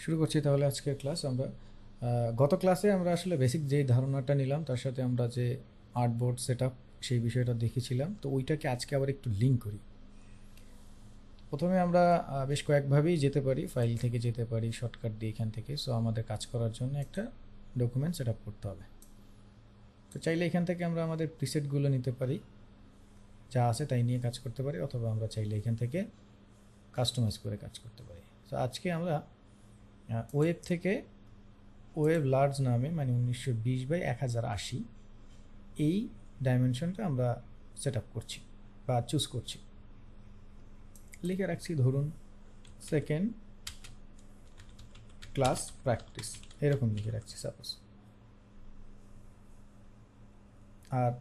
শুরু করছি তাহলে আজকের ক্লাস। আমরা গত ক্লাসে আমরা আসলে বেসিক যেই ধারণাটা নিলাম তার সাথে আমরা যে আর্টবোর্ড সেট আপ সেই বিষয়টা দেখেছিলাম, তো ওইটাকে আজকে আবার একটু লিঙ্ক করি। প্রথমে আমরা বেশ কয়েকভাবেই যেতে পারি, ফাইল থেকে যেতে পারি, শর্টকাট দিয়ে এখান থেকে। সো আমাদের কাজ করার জন্য একটা ডকুমেন্ট সেট আপ করতে হবে। তো চাইলে এখান থেকে আমরা আমাদের প্রিসেটগুলো নিতে পারি, যা আছে তাই নিয়ে কাজ করতে পারি, অথবা আমরা চাইলে এখান থেকে কাস্টমাইজ করে কাজ করতে পারি। তো আজকে আমরা ওয়েব থেকে ওয়েব লার্জ নামে, মানে 1920x1080 এই ডাইমেনশনটা আমরা সেট আপ করছি বা চুজ করছি। লিখে রাখছি ধরুন সেকেন্ড ক্লাস প্র্যাকটিস, এরকম লিখে রাখছি সাপোজ। আর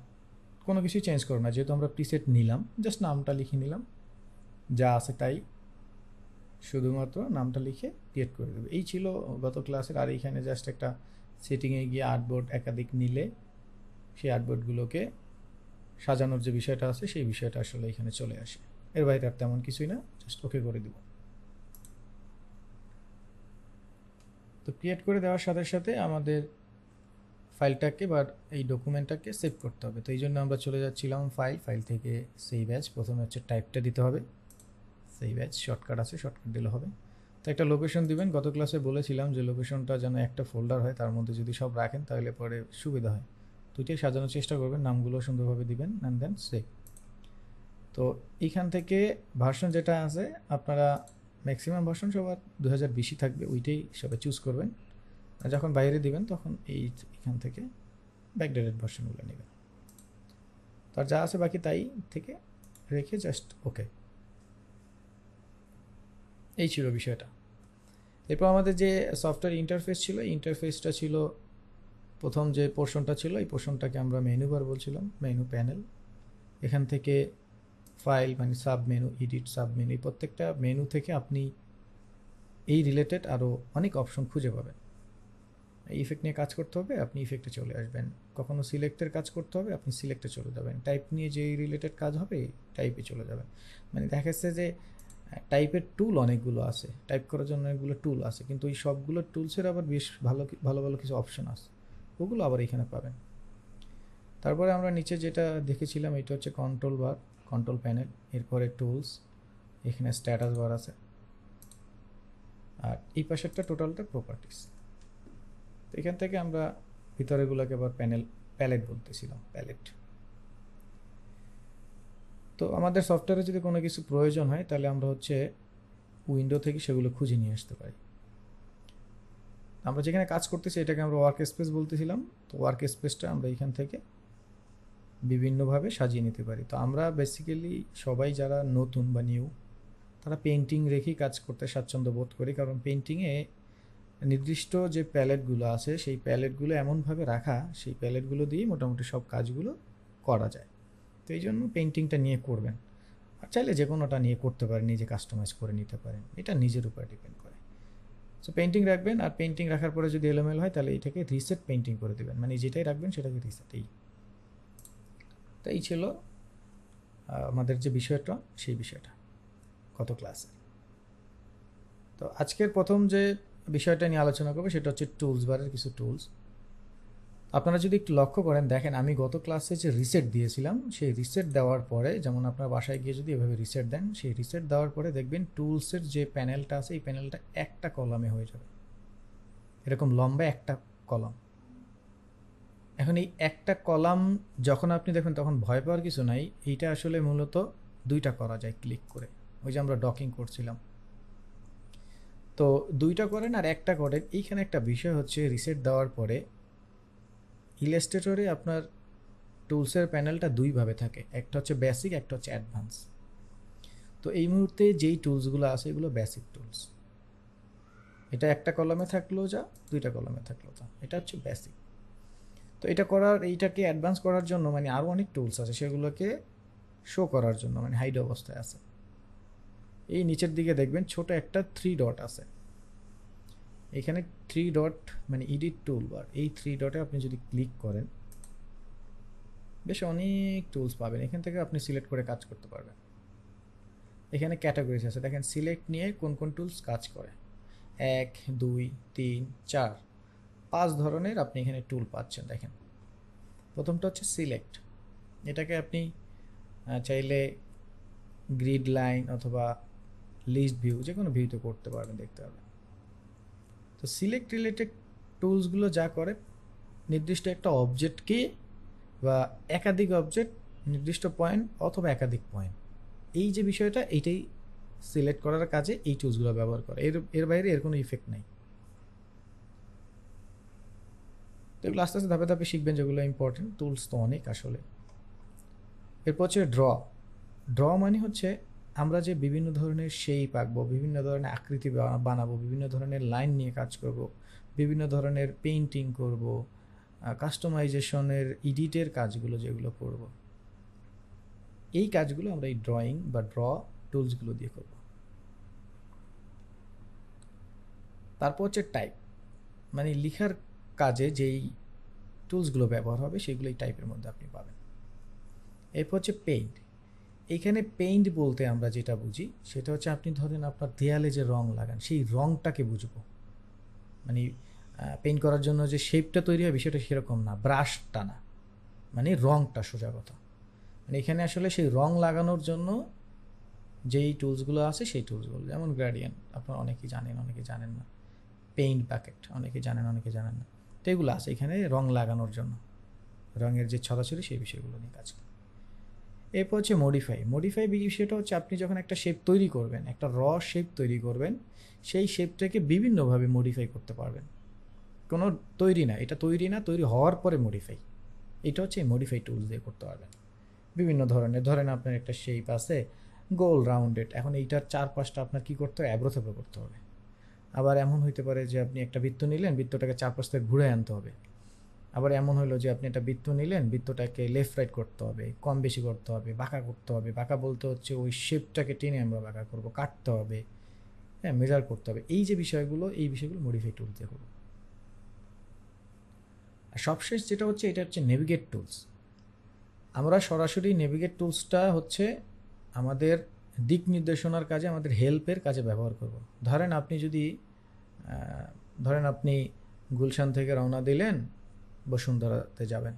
কোনো কিছুই চেঞ্জ করো না, যেহেতু আমরা প্রিসেট নিলাম, জাস্ট নামটা লিখে নিলাম, যা আছে তাই, শুধুমাত্র নামটা লিখে ক্রিয়েট করে দেবে। এই ছিল গত ক্লাসের। আর এইখানে জাস্ট একটা সেটিংয়ে গিয়ে আর্টবোর্ড একাধিক নিলে সেই আর্টবোর্ডগুলোকে সাজানোর যে বিষয়টা আছে সেই বিষয়টা আসলে এখানে চলে আসে। এর বাইরে আর তেমন কিছুই না, জাস্ট ওকে করে দিব। তো ক্রিয়েট করে দেওয়ার সাথে সাথে আমাদের ফাইলটাকে বা এই ডকুমেন্টটাকে সেভ করতে হবে। তো এই জন্য আমরা চলে যাচ্ছিলাম ফাইল থেকে সেভ অ্যাজ। প্রথমে হচ্ছে টাইপটা দিতে হবে, সেভ অ্যাজ, শর্টকাট আছে, শর্টকাট দিলে হবে। তো একটা লোকেশন দিবেন। গত ক্লাসে বলেছিলাম যে লোকেশনটা যেন একটা ফোল্ডার হয়, তার মধ্যে যদি সব রাখেন তাহলে পরে সুবিধা হয়। দুইটাই সাজানোর চেষ্টা করবেন, নামগুলো সুন্দরভাবে দিবেন অ্যান্ড দেন সেভ। তো এইখান থেকে ভার্সন যেটা আছে, আপনারা ম্যাক্সিমাম ভার্সন সবার 2020 থাকবে, ওইটাই সবাই চুজ করবেন। আর যখন বাইরে দিবেন তখন এখান থেকে ব্যাকডেটেড ভার্সনগুলো নেবেন। তার যা আছে বাকি তাই থেকে রেখে জাস্ট ওকে। এই ছিল বিষয়টা। এরপর আমাদের যে সফটওয়্যার ইন্টারফেস ছিল, ইন্টারফেসটা ছিল প্রথম যে পোর্শনটা ছিল, এই পোর্শনটাকে আমরা মেনু বার বলছিলাম, মেনু প্যানেল। এখান থেকে ফাইল মানে sub menu, edit sub menu, এই প্রত্যেকটা মেনু থেকে আপনি এই রিলেটেড আরও অনেক অপশন খুঁজে পাবেন। ইফেক্ট নিয়ে কাজ করতে হবে, আপনি ইফেক্টে চলে আসবেন। কখনো সিলেক্টের কাজ করতে হবে, আপনি সিলেক্টে চলে যাবেন। টাইপ নিয়ে যেই রিলেটেড কাজ হবে টাইপে চলে যাবেন। মানে দেখা যাচ্ছে যে টাইপের টুল অনেকগুলো আছে, টাইপ করার জন্য অনেকগুলো টুল আছে, কিন্তু এই সবগুলো টুলসের আবার বেশ ভালো ভালো ভালো কিছু অপশন আছে, ওগুলো আবার এখানে পাবেন। তারপরে আমরা নিচে যেটা দেখেছিলাম এটা হচ্ছে কন্ট্রোল বার, কন্ট্রোল প্যানেল। এরপরে টুলস, এখানে স্ট্যাটাস বার আছে, আর এই পাশেরটা টোটালটা প্রপার্টিস। তো এখান থেকে আমরা ভিতরেগুলোকে আবার প্যালেট বলতেছিলাম, প্যালেট। তো আমাদের সফটওয়্যারে যদি কোনো কিছু প্রয়োজন হয় তাহলে আমরা হচ্ছে উইন্ডো থেকে সেগুলো খুঁজে নিয়ে আসতে পারি। আমরা যেখানে কাজ করতেছি এটাকে আমরা ওয়ার্ক স্পেস বলতেছিলাম। তো ওয়ার্ক স্পেসটা আমরা এখান থেকে বিভিন্নভাবে সাজিয়ে নিতে পারি। তো আমরা বেসিক্যালি সবাই যারা নতুন বা নিউ, তারা পেন্টিং রেখেই কাজ করতে স্বাচ্ছন্দ্য বোধ করি, কারণ পেন্টিংয়ে নির্দিষ্ট যে প্যালেটগুলো আছে সেই প্যালেটগুলো এমনভাবে রাখা, সেই প্যালেটগুলো দিয়েই মোটামুটি সব কাজগুলো করা যায়। তো এই জন্য পেন্টিংটা নিয়ে করবেন। আর চাইলে যে কোনোটা নিয়ে করতে পারেন, নিজে কাস্টমাইজ করে নিতে পারেন, এটা নিজের উপর ডিপেন্ড করে। সো পেন্টিং রাখবেন, আর পেন্টিং রাখার পরে যদি এলোমেল হয় তাহলে এটাকে রিসেট পেন্টিং করে দেবেন, মানে যেটাই রাখবেন সেটাকে রিসেট। তো এই ছিল আমাদের যে বিষয়টা, সেই বিষয়টা গত ক্লাসে। তো আজকের প্রথম যে বিষয়টা নিয়ে আলোচনা করবো সেটা হচ্ছে টুলস বারের কিছু টুলস। আপনারা যদি একটু লক্ষ্য করেন, দেখেন আমি গত ক্লাসে যে রিসেট দিয়েছিলাম, সেই রিসেট দেওয়ার পরে, যেমন আপনার বাসায় গিয়ে যদি এভাবে রিসেট দেন, সেই রিসেট দেওয়ার পরে দেখবেন টুলসের যে প্যানেলটা আছে এই প্যানেলটা একটা কলামে হয়ে যাবে, এরকম লম্বা একটা কলাম। এখন এই একটা কলাম যখন আপনি দেখবেন তখন ভয় পাওয়ার কিছু নাই, এইটা আসলে মূলত দুইটা করা যায় ক্লিক করে। ওই যে আমরা ডকিং করছিলাম, তো দুইটা করেন আর একটা করেন। এইখানে একটা বিষয় হচ্ছে রিসেট দেওয়ার পরে ইলাস্ট্রেটরে আপনার টুলসের প্যানেলটা দুইভাবে থাকে, একটা হচ্ছে বেসিক, একটা হচ্ছে অ্যাডভান্স। তো এই মুহূর্তে যেই টুলসগুলো আছে এগুলো বেসিক টুলস। এটা একটা কলমে থাকলো যা, দুইটা কলমে থাকলো তা, এটা হচ্ছে বেসিক। তো এটা করার, এইটাকে অ্যাডভান্স করার জন্য মানে আরও অনেক টুলস আছে, সেগুলোকে শো করার জন্য মানে হাইড অবস্থায় আছে। এই নিচের দিকে দেখবেন ছোট একটা 3 ডট আছে, এখানে 3 ডট মানে এডিট টুল বার। এই 3 ডটে আপনি যদি ক্লিক করেন বেশ অনেক টুলস পাবেন, এখান থেকে আপনি সিলেক্ট করে কাজ করতে পারবেন। এখানে ক্যাটাগরিজ আছে, দেখেন সিলেক্ট নিয়ে কোন কোন টুলস কাজ করে। 1 2 3 4 5 ধরনের আপনি এখানে টুল পাচ্ছেন। দেখেন প্রথমটা হচ্ছে সিলেক্ট। এটাকে আপনি চাইলে গ্রিড লাইন অথবা লিস্ট ভিউ যে কোনো ভিউতে করতে পারবেন, দেখতে পারবেন। তো সিলেক্ট রিলেটেড টুলসগুলো যা করে, নির্দিষ্ট একটা অবজেক্টকে বা একাধিক অবজেক্ট, নির্দিষ্ট পয়েন্ট অথবা একাধিক পয়েন্ট, এই যে বিষয়টা, এইটাই সিলেক্ট করার কাজে এই টুলসগুলো ব্যবহার করে। এর বাইরে এর কোনো ইফেক্ট নাই। তো এগুলো আস্তে আস্তে ধাপে ধাপে শিখবেন, যেগুলো ইম্পর্টেন্ট। টুলস তো অনেক আসলে। এরপর হচ্ছে ড্র মানে হচ্ছে আমরা যে বিভিন্ন ধরনের শেপ আঁকবো, বিভিন্ন ধরনের আকৃতি বানাবো, বিভিন্ন ধরনের লাইন নিয়ে কাজ করব, বিভিন্ন ধরনের পেইন্টিং করব, কাস্টমাইজেশনের এডিটের কাজগুলো যেগুলো করব, এই কাজগুলো আমরা এই ড্রয়িং বা ড্র টুলসগুলো দিয়ে করব। তারপর হচ্ছে টাইপ, মানে লেখার কাজে যেই টুলসগুলো ব্যবহার হবে সেগুলো এই টাইপের মধ্যে আপনি পাবেন। এরপর হচ্ছে পেইন্ট। এইখানে পেইন্ট বলতে আমরা যেটা বুঝি সেটা হচ্ছে, আপনি ধরেন আপনার দেয়ালে যে রং লাগান, সেই রংটাকে বুঝবো। মানে পেইন্ট করার জন্য যে শেপটা তৈরি হয় বিষয়টা সেরকম না, ব্রাশটা না, মানে রংটা, সোজা কথা। মানে এখানে আসলে সেই রং লাগানোর জন্য যেই টুলসগুলো আছে সেই টুলসগুলো, যেমন গ্রেডিয়েন্ট, আপনারা অনেকেই জানেন, অনেকে জানেন না। পেইন্ট বাকেট অনেকে জানেন, অনেকে জানেন না। তো এগুলো আছে এখানে রং লাগানোর জন্য, রঙের যে ছড়াছড়ি সেই বিষয়গুলো নিয়ে কাজ করে। এরপর হচ্ছে মডিফাই বিষয়টা হচ্ছে, আপনি যখন একটা শেপ তৈরি করবেন, একটা শেপ তৈরি করবেন, সেই শেপটাকে বিভিন্নভাবে মডিফাই করতে পারবেন। কোনো তৈরি না, এটা তৈরি না, তৈরি হওয়ার পরে মডিফাই, এটা হচ্ছে মডিফাই টুলস দিয়ে করতে পারবেন। বিভিন্ন ধরনের, ধরেন আপনার একটা শেপ আছে গোল রাউন্ডেড, এখন এইটার চারপাশটা আপনার কী করতে হবে, অ্যাব্রোথেব্রো করতে হবে। আবার এমন হইতে পারে যে আপনি একটা বৃত্ত নিলেন, বৃত্তটাকে চারপাশ থেকে ঘুরে আনতে হবে। আবার এমন হলো যে আপনি একটা বৃত্ত নিলেন, বৃত্তটাকে লেফট রাইট করতে হবে, কম বেশি করতে হবে, বাঁকা করতে হবে। বাঁকা বলতে হচ্ছে ওই শেপটাকে টেনে আমরা বাঁকা করবো, কাটতে হবে, হ্যাঁ, মেজার করতে হবে। এই যে বিষয়গুলো, এই বিষয়গুলো মডিফাই টুলস দিয়ে করবো। আর সবশেষ যেটা হচ্ছে, এটা হচ্ছে নেভিগেট টুলস। আমরা সরাসরি নেভিগেট টুলসটা হচ্ছে আমাদের দিক নির্দেশনার কাজে, আমাদের হেল্পের কাজে ব্যবহার করব। ধরেন আপনি গুলশান থেকে রওনা দিলেন, বসুন্ধরাতে যাবেন।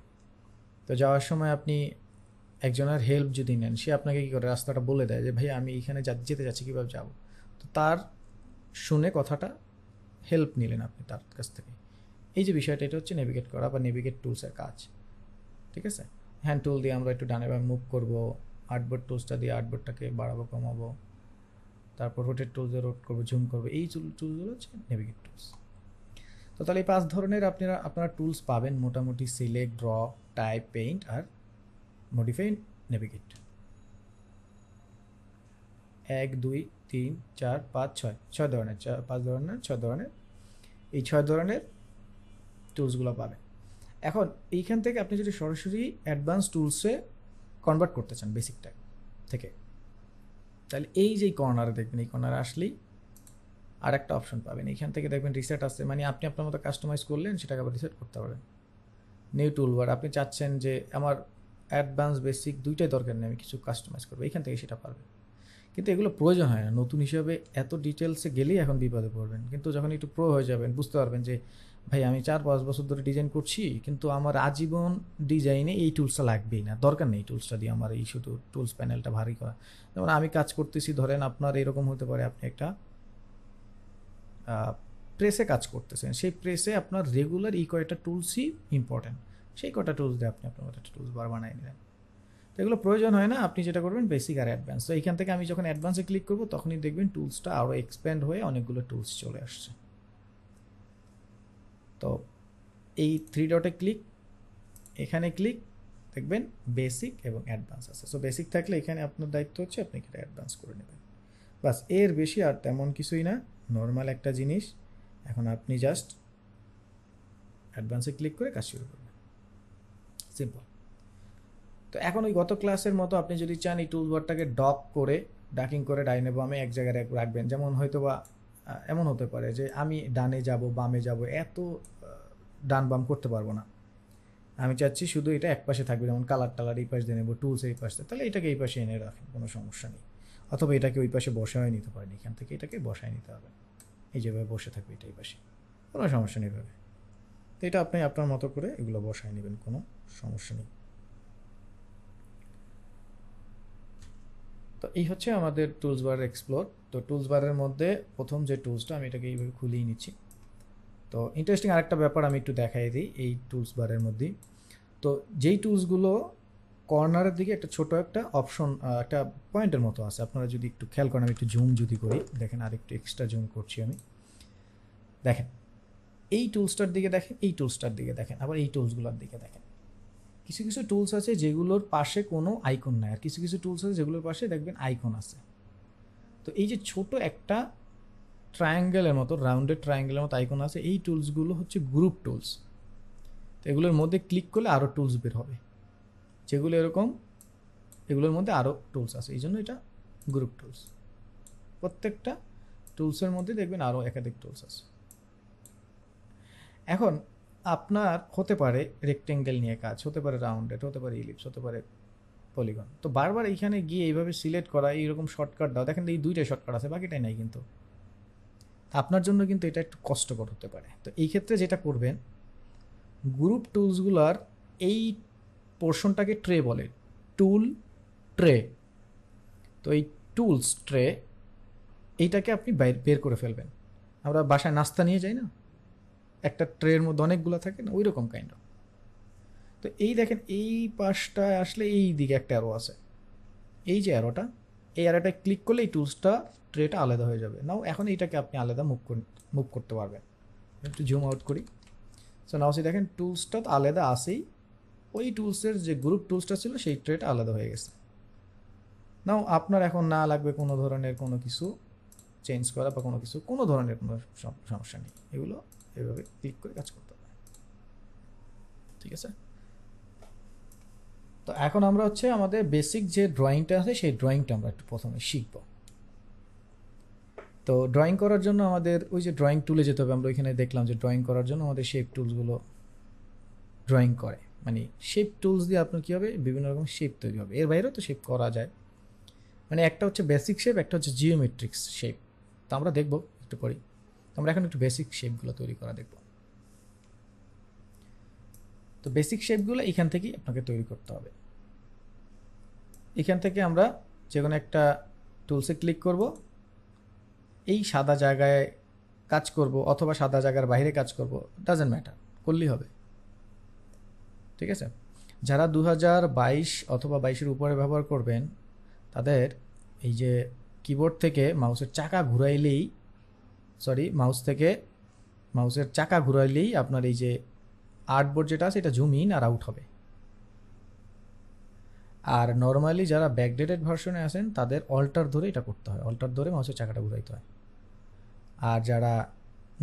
তো যাওয়ার সময় আপনি একজনের হেল্প যদি নেন, সে আপনাকে কী করে, রাস্তাটা বলে দেয় যে ভাই আমি এখানে যেতে যাচ্ছি, কীভাবে যাব। তো তার শুনে কথাটা হেল্প নিলেন আপনি তার কাছ থেকে। এই যে বিষয়টা, এটা হচ্ছে নেভিগেট করা বা নেভিগেট টুলসের কাজ। ঠিক আছে। হ্যান্ড টুল দিয়ে আমরা একটু ডানে বামে মুভ করবো, আর্টবোর্ড টুলসটা দিয়ে আর্টবোর্ডটাকে বাড়াবো কমাবো, তারপর রোটেট টুলস দিয়ে রোট করবো, জুম করবো। এই টুলসগুলো হচ্ছে নেভিগেট টুলস। তো তাহলে এই 5 ধরনের আপনারা টুলস পাবেন মোটামুটি: সিলেক্ট, ড্র, টাইপ, পেইন্ট আর মডিফাই, নেভিগেট। 1 2 3 4 5 6 6 ধরনের, 5 ধরনের, 6 ধরনের, এই 6 ধরনের টুলসগুলো পাবেন। এখন এইখান থেকে আপনি যদি সরাসরি অ্যাডভান্স টুলসে কনভার্ট করতে চান বেসিকটা থেকে, তাহলে এই যে কর্নারে দেখবেন, এই কর্নারে আসলেই আর একটা অপশন পাবেন। এইখান থেকে দেখবেন রিসেট আছে, মানে আপনি আপনার মতো কাস্টমাইজ করলেন, সেটাকে আবার রিসেট করতে পারেন। নিউ টুলবার, আপনি চাচ্ছেন যে আমার অ্যাডভান্স বেসিক দুইটাই দরকার নেই, আমি কিছু কাস্টমাইজ করবো, এইখান থেকে সেটা পারবেন। কিন্তু এগুলো প্রয়োজন হয় না, নতুন হিসাবে এত ডিটেলসে গেলেই এখন বিপদে পড়বেন। কিন্তু যখন একটু প্রো হয়ে যাবেন, বুঝতে পারবেন যে ভাই আমি 4-5 বছর ধরে ডিজাইন করছি, কিন্তু আমার আজীবন ডিজাইনে এই টুলসটা লাগবেই না, দরকার নেই টুলসটা দিয়ে আমার এই শুধু টুলস প্যানেলটা ভারী করা। যেমন আমি কাজ করতেছি, ধরেন আপনার এরকম হতে পারে, আপনি একটা প্রেসে কাজ করতেছেন, সেই প্রেসে আপনার রেগুলার এই কয়েকটা টুলসই ইম্পর্ট্যান্ট, সেই কয়টা টুলস দিয়ে আপনি আপনার একটা টুলস বার বানিয়ে নিলেন। তো এগুলো প্রয়োজন হয় না, আপনি যেটা করবেন বেসিক আর অ্যাডভান্স। তো এইখান থেকে আমি যখন অ্যাডভান্সে ক্লিক করবো, তখনই দেখবেন টুলসটা আরও এক্সপ্যান্ড হয়ে অনেকগুলো টুলস চলে আসছে। তো এই 3 ডটে ক্লিক, এখানে ক্লিক, দেখবেন বেসিক এবং অ্যাডভান্স আছে। সো বেসিক থাকলে এখানে আপনার দায়িত্ব হচ্ছে আপনি এটা অ্যাডভান্স করে নেবেন, বাস। এর বেশি আর তেমন কিছুই না, নর্মাল একটা জিনিস। এখন আপনি জাস্ট অ্যাডভান্সে ক্লিক করে কাজ শুরু করবেন, সিম্পল। তো এখন ওই গত ক্লাসের মতো আপনি যদি চান এই টুলবারটাকে ডাকিং করে ডাইনে বামে এক জায়গায় রাখবেন। যেমন হয়তো বা এমন হতে পারে যে আমি ডানে যাব, বামে যাব, এত ডান বাম করতে পারবো না, আমি চাচ্ছি শুধু এটা এক পাশে থাকবে। যেমন কালার এই পাশে দিয়ে নেবো, টুলস এই পাশে, তাহলে এটাকে এই পাশে এনে রাখেন, কোনো সমস্যা নেই। অথবা এটাকে ওই পাশে বসায় নিতে পারেন, এখান থেকে এটাকে বসায় নিতে হবে, এই যেভাবে বসে থাকবে এটাই পাশে, কোনো সমস্যা নেই এভাবে। তো এটা আপনি আপনার মতো করে এগুলো বসায় নেবেন, কোনো সমস্যা নেই। তো এই হচ্ছে আমাদের টুলস বার এক্সপ্লোর। তো টুলস বারের মধ্যে প্রথম যে টুলসটা, আমি এটাকে এইভাবে খুলেই নিচ্ছি। তো ইন্টারেস্টিং আরেকটা ব্যাপার আমি একটু দেখাই দিই এই টুলস বারের মধ্যেই। তো যেই টুলসগুলো কর্নারের দিকে একটা ছোট একটা অপশন, একটা পয়েন্টের মতো আছে, আপনারা যদি একটু খেয়াল করেন, আমি একটু জুম যদি করি, দেখেন আর একটু এক্সট্রা জুম করছি আমি, দেখেন এই টুলসটার দিকে দেখেন, এই টুলসটার দিকে দেখেন, আবার এই টুলসগুলোর দিকে দেখেন। কিছু কিছু টুলস আছে যেগুলোর পাশে কোনো আইকন নাই, আর কিছু কিছু টুলস আছে যেগুলোর পাশে দেখবেন আইকন আছে। তো এই যে ছোট একটা ট্রায়াঙ্গেলের মতো, রাউন্ডেড ট্রায়াঙ্গেলের মতো আইকন আছে, এই টুলসগুলো হচ্ছে গ্রুপ টুলস। তো এগুলোর মধ্যে ক্লিক করলে আরও টুলস বের হবে, যেগুলো এরকম, এগুলোর মধ্যে আরও টুলস আছে, এই জন্য এটা গ্রুপ টুলস। প্রত্যেকটা টুলসের মধ্যে দেখবেন আরও একাধিক টুলস আছে। এখন আপনার হতে পারে রেক্টেঙ্গেল নিয়ে কাজ, হতে পারে রাউন্ডেড, হতে পারে ইলিপস, হতে পারে পলিগন। তো বারবার এইখানে গিয়ে এইভাবে সিলেক্ট করা, এইরকম শর্টকাট দাও, দেখেন এই দুইটাই শর্টকাট আছে, বাকিটাই নাই। কিন্তু আপনার জন্য কিন্তু এটা একটু কষ্টকর হতে পারে। তো এই ক্ষেত্রে যেটা করবেন, গ্রুপ টুলসগুলার এই পোর্শনটাকে ট্রে বলে, টুল ট্রে। তো এই টুলস ট্রে এইটাকে আপনি বের করে ফেলবেন। আমরা বাসায় নাস্তা নিয়ে যাই না, একটা ট্রের মধ্যে অনেকগুলো থাকে না, ওই রকম কাইন্ড অফ। তো এই দেখেন এই পাশটায় আসলে এই দিকে একটা অ্যারো আছে, এই যে অ্যারোটা, এই অ্যারোটায় ক্লিক করলে এই টুলসটা ট্রেটা আলাদা হয়ে যাবে। নাও এখন এইটাকে আপনি আলাদা মুভ করতে পারবেন। একটু জুম আউট করি। সো নাও সে দেখেন টুলসটা তো আলাদা আসেই, ওই টুলসের যে গ্রুপ টুলসটা ছিল সেই ট্রেটা আলাদা হয়ে গেছে। নাও আপনার এখন না লাগবে কোনো ধরনের কোনো কিছু চেঞ্জ করা বা কোনো কিছু, কোনো ধরনের কোনো সমস্যা নেই, এগুলো এভাবে ক্লিক করে কাজ করতে হবে। ঠিক আছে। তো এখন আমরা হচ্ছে আমাদের বেসিক যে ড্রয়িংটা আছে সেই ড্রয়িংটা আমরা একটু প্রথমে শিখব। তো ড্রয়িং করার জন্য আমাদের ওই যে ড্রয়িং টুলে যেতে হবে। আমরা ওইখানে দেখলাম যে ড্রয়িং করার জন্য আমাদের শেপ টুলসগুলো ড্রয়িং করে, মানে শেপ টুলস দিয়ে আপনার কী হবে, বিভিন্ন রকম শেপ তৈরি হবে। এর বাইরেও তো শেপ করা যায়, মানে একটা হচ্ছে বেসিক শেপ, একটা হচ্ছে জিওমেট্রিক্স শেপ। তো আমরা দেখবো একটু পরেই। আমরা এখন একটু বেসিক শেপগুলো তৈরি করা দেখব। তো বেসিক শেপগুলো এখান থেকেই আপনাকে তৈরি করতে হবে। এখান থেকে আমরা যে কোনো একটা টুলসে ক্লিক করব, এই সাদা জায়গায় কাজ করব অথবা সাদা জায়গার বাইরে কাজ করব, ডাজেন্ট ম্যাটার, করলেই হবে। ঠিক আছে। যারা 2022 অথবা 22-এর উপরে ব্যবহার করবেন, তাদের এই যে কিবোর্ড থেকে মাউসের চাকা ঘুরাইলেই, মাউসের চাকা ঘুরাইলেই আপনার এই যে আর্টবোর্ড যেটা আছে এটা জুম ইন আর আউট হবে। আর নর্মালি যারা ব্যাকডেটেড ভার্সনে আছেন তাদের অল্টার ধরে এটা করতে হয়, অল্টার ধরে মাউসের চাকাটা ঘুরাইতে হয়। আর যারা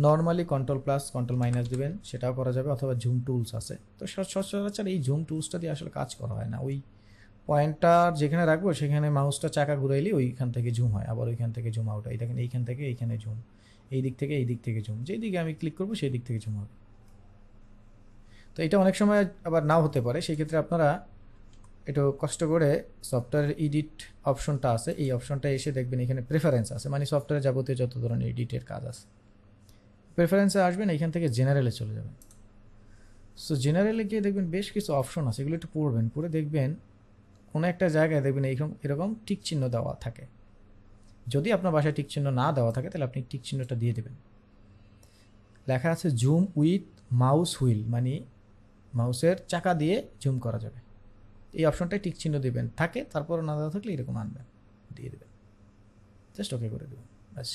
normally control plus control minus দেবেন সেটাও করা যাবে, অথবা জুম টুলস আছে। তো সচরাচর এই জুম টুলসটা দিয়ে আসলে কাজ করা হয় না, ওই পয়েন্টটা যেখানে রাখবো সেখানে মাউসটা চাকা ঘুরাইলে ওইখান থেকে জুম হয়, আবার ওইখান থেকে জুম আউট হয়। দেখেন এইখান থেকে এইখানে জুম, এই দিক থেকে এই দিক থেকে জুম, যেই দিকে আমি ক্লিক করবো সেই দিক থেকে জুম হবে। তো এটা অনেক সময় আবার নাও হতে পারে, সেই ক্ষেত্রে আপনারা একটু কষ্ট করে সফটওয়্যার এডিট অপশনটা আছে, এই অপশনটা এসে দেখবেন এখানে প্রেফারেন্স আছে, মানে সফটওয়্যারে যাবতীয় যত ধরনের এডিটের কাজ আছে প্রেফারেন্সে আসবেন, এখান থেকে জেনারেলে চলে যাবেন। সো জেনারেলে গিয়ে দেখবেন বেশ কিছু অপশন আছে, এগুলো একটু পড়বেন, পড়ে দেখবেন কোনো একটা জায়গায় দেখবেন এরকম টিক চিহ্ন দেওয়া থাকে। যদি আপনার বাসায় টিক চিহ্ন না দেওয়া থাকে তাহলে আপনি টিক চিহ্নটা দিয়ে দেবেন। লেখা আছে জুম উইথ মাউস হুইল, মানে মাউসের চাকা দিয়ে জুম করা যাবে। এই অপশনটায় টিক চিহ্ন দেবেন, থাকে তারপর না দেওয়া থাকলে এরকম আনবেন, দিয়ে দেবেন, জাস্ট ওকে করে দেবেন, ব্যাস।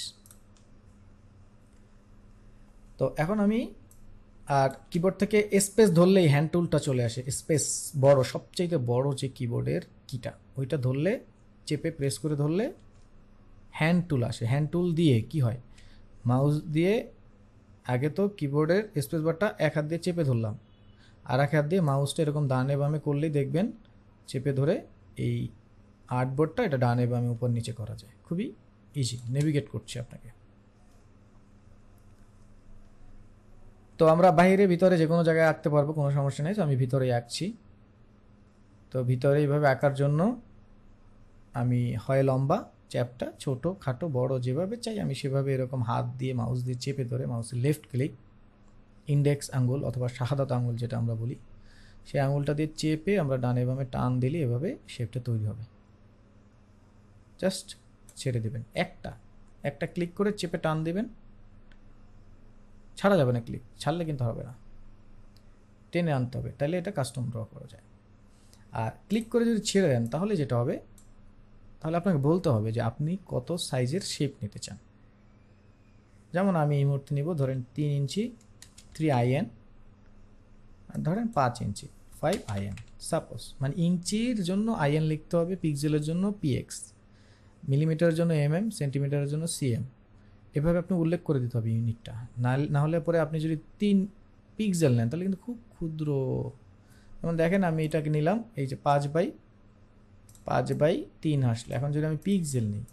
তো এখন আমি, আর কিবোর্ড থেকে স্পেস ধরলেই হ্যান্ড টুলটা চলে আসে, স্পেস বড়, সবচেয়ে বড় যে কিবোর্ডের কিটা, ওইটা ধরলে, চেপে প্রেস করে ধরলে হ্যান্ড টুল আসে। হ্যান্ড টুল দিয়ে কি হয়, মাউস দিয়ে আগে তো কিবোর্ডের স্পেস বারটা এক হাত দিয়ে চেপে ধরলাম, আর এক হাত দিয়ে মাউসটা এরকম ডানে বামে করলেই দেখবেন চেপে ধরে এই আর্টবোর্ডটা এটা ডানে বামে উপর নিচে করা যায়, খুবই ইজি, নেভিগেট করছি আপনাকে। তো আমরা বাইরে ভিতরে যে কোনো জায়গায় আঁকতে পারবো, কোনো সমস্যা নেই। তো আমি ভিতরেই আঁকছি। তো ভিতরে এইভাবে আঁকার জন্য আমি হয় লম্বা চ্যাপটা ছোট খাটো বড় যেভাবে চাই আমি সেভাবে এরকম হাত দিয়ে মাউস দিয়ে চেপে ধরে মাউসের লেফট ক্লিক ইন্ডেক্স আঙ্গুল অথবা শাহাদাত আঙ্গুল যেটা আমরা বলি সেই আঙুলটা দিয়ে চেপে আমরা ডানে বামে টান দিলে এভাবে শেপটা তৈরি হবে। জাস্ট ছেড়ে দেবেন, একটা ক্লিক করে চেপে টান দেবেন, ছাড়া যাবে না, ক্লিক ছাড়লে কিন্তু হবে না, টেনে আনতে হবে, তাহলে এটা কাস্টম ড্র করা যায়। আর ক্লিক করে যদি ছেড়ে দেন তাহলে যেটা হবে, তাহলে আপনাকে বলতে হবে যে আপনি কত সাইজের শেপ নিতে চান। যেমন আমি এই মুহূর্তে নিব ধরেন 3 ইঞ্চি 3IN, ধরেন 5 ইঞ্চি 5IN সাপোজ, মানে ইঞ্চির জন্য IN লিখতে হবে, পিক্সেলের জন্য PX, মিলিমিটারের জন্য MM, সেন্টিমিটারের জন্য CM, এভাবে আপনি উল্লেখ করে দিতে হবে ইউনিটটা। না হলে পরে আপনি যদি 3 পিক্সেল নেন তাহলে কিন্তু খুব ক্ষুদ্র। যেমন দেখেন আমি এটাকে নিলাম, এই যে 5/3 আসলে, এখন যদি আমি পিক্সেল নিই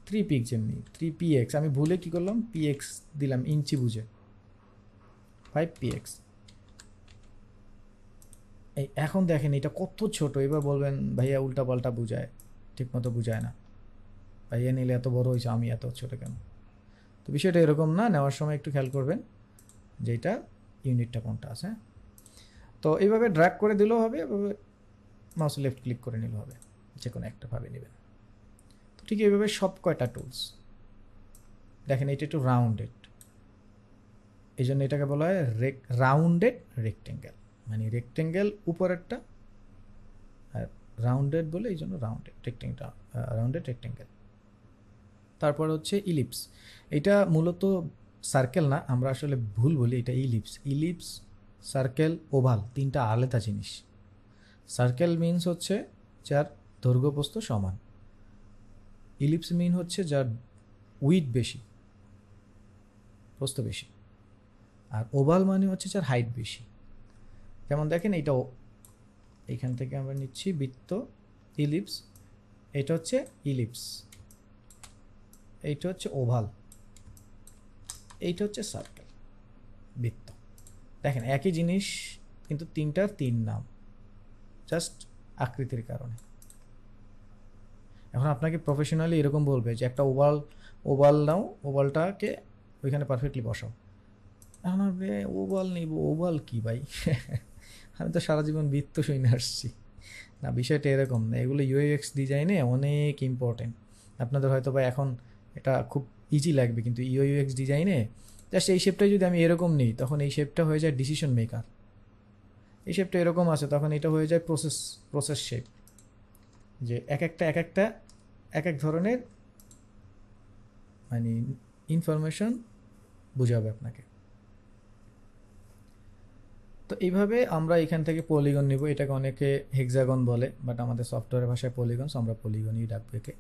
3 পিক্সেল নিই 3px, আমি ভুলে কি করলাম px দিলাম ইঞ্চি বুঝে 5px। এই এখন দেখেন এটা কত ছোট। এবার বলবেন ভাইয়া উল্টা পাল্টা বুঝায়, ঠিক মতো বুঝায় না, ভাইয়া নিলে এত বড় হয়েছে আমি এত ছোট কেন। তো বিষয়টা এরকম না, নেওয়ার সময় একটু খেয়াল করবেন যে এটা ইউনিটটা কোনটা আছে। তো এইভাবে ড্র্যাগ করে দিলেও হবে, এভাবে মাউস লেফট ক্লিক করে নিলেও হবে, যে কোনো একটা ভাবে নেবেন। তো ঠিক এইভাবে সব কয়টা টুলস দেখেন, এটা একটু রাউন্ডেড, এই জন্য এটাকে বলা হয় রাউন্ডেড রেক্টেঙ্গেল, মানে রেক্টেঙ্গেল উপরেরটা আর রাউন্ডেড বলে এই জন্য রাউন্ডেড রেক্টেঙ্গেল। তারপর হচ্ছে ইলিপস, এটা মূলত সার্কেল না, আমরা আসলে ভুল বলি, এটা ইলিপস সার্কেল ওভাল তিনটা আলাদা জিনিস। সার্কেল মিনস হচ্ছে যার দৈর্ঘ্য প্রস্থ সমান, ইলিপস মিন হচ্ছে যার উইডথ বেশি, প্রস্থ বেশি, আর ওভাল মানে হচ্ছে যার হাইট বেশি। যেমন দেখেন এইটা, এইখান থেকে আমরা নিচ্ছি বৃত্ত ইলিপস, এটা হচ্ছে ইলিপস, এইটা হচ্ছে ওভাল, এইটা হচ্ছে সার্কেল বৃত্ত। দেখেন একই জিনিস কিন্তু তিনটার তিন নাম, জাস্ট আকৃতির কারণে। এখন আপনাকে প্রফেশনালি এরকম বলবে যে একটা ওভাল নাও, ওভালটাকে ওইখানে পারফেক্টলি বসাও। এখন আপনি ওভাল নিব, ওভাল কি ভাই আমি তো সারা জীবন বৃত্ত শুনে আসছি না, বিষয়টা এরকম না। এগুলো ইউএক্স ডিজাইনে অনেক ইম্পর্টেন্ট। আপনাদের হয়তো বা এখন এটা খুব ইজি লাগবে, কিন্তু ইউএক্স ডিজাইনে জাস্ট এই শেপটাই যদি আমি এরকম নিই তখন এই শেপটা হয়ে যায় ডিসিশন মেকার, এই শেপটা এরকম আছে তখন এটা হয়ে যায় প্রসেস শেপ, যে এক এক ধরনের মানে ইনফরমেশন বোঝাবে আপনাকে। তো এইভাবে আমরা এখান থেকে পলিগন নিব, এটাকে অনেকে হেক্সাগন বলে, বাট আমাদের সফটওয়্যারের ভাষায় পলিগন, আমরা পলিগনই ডাকবো একে।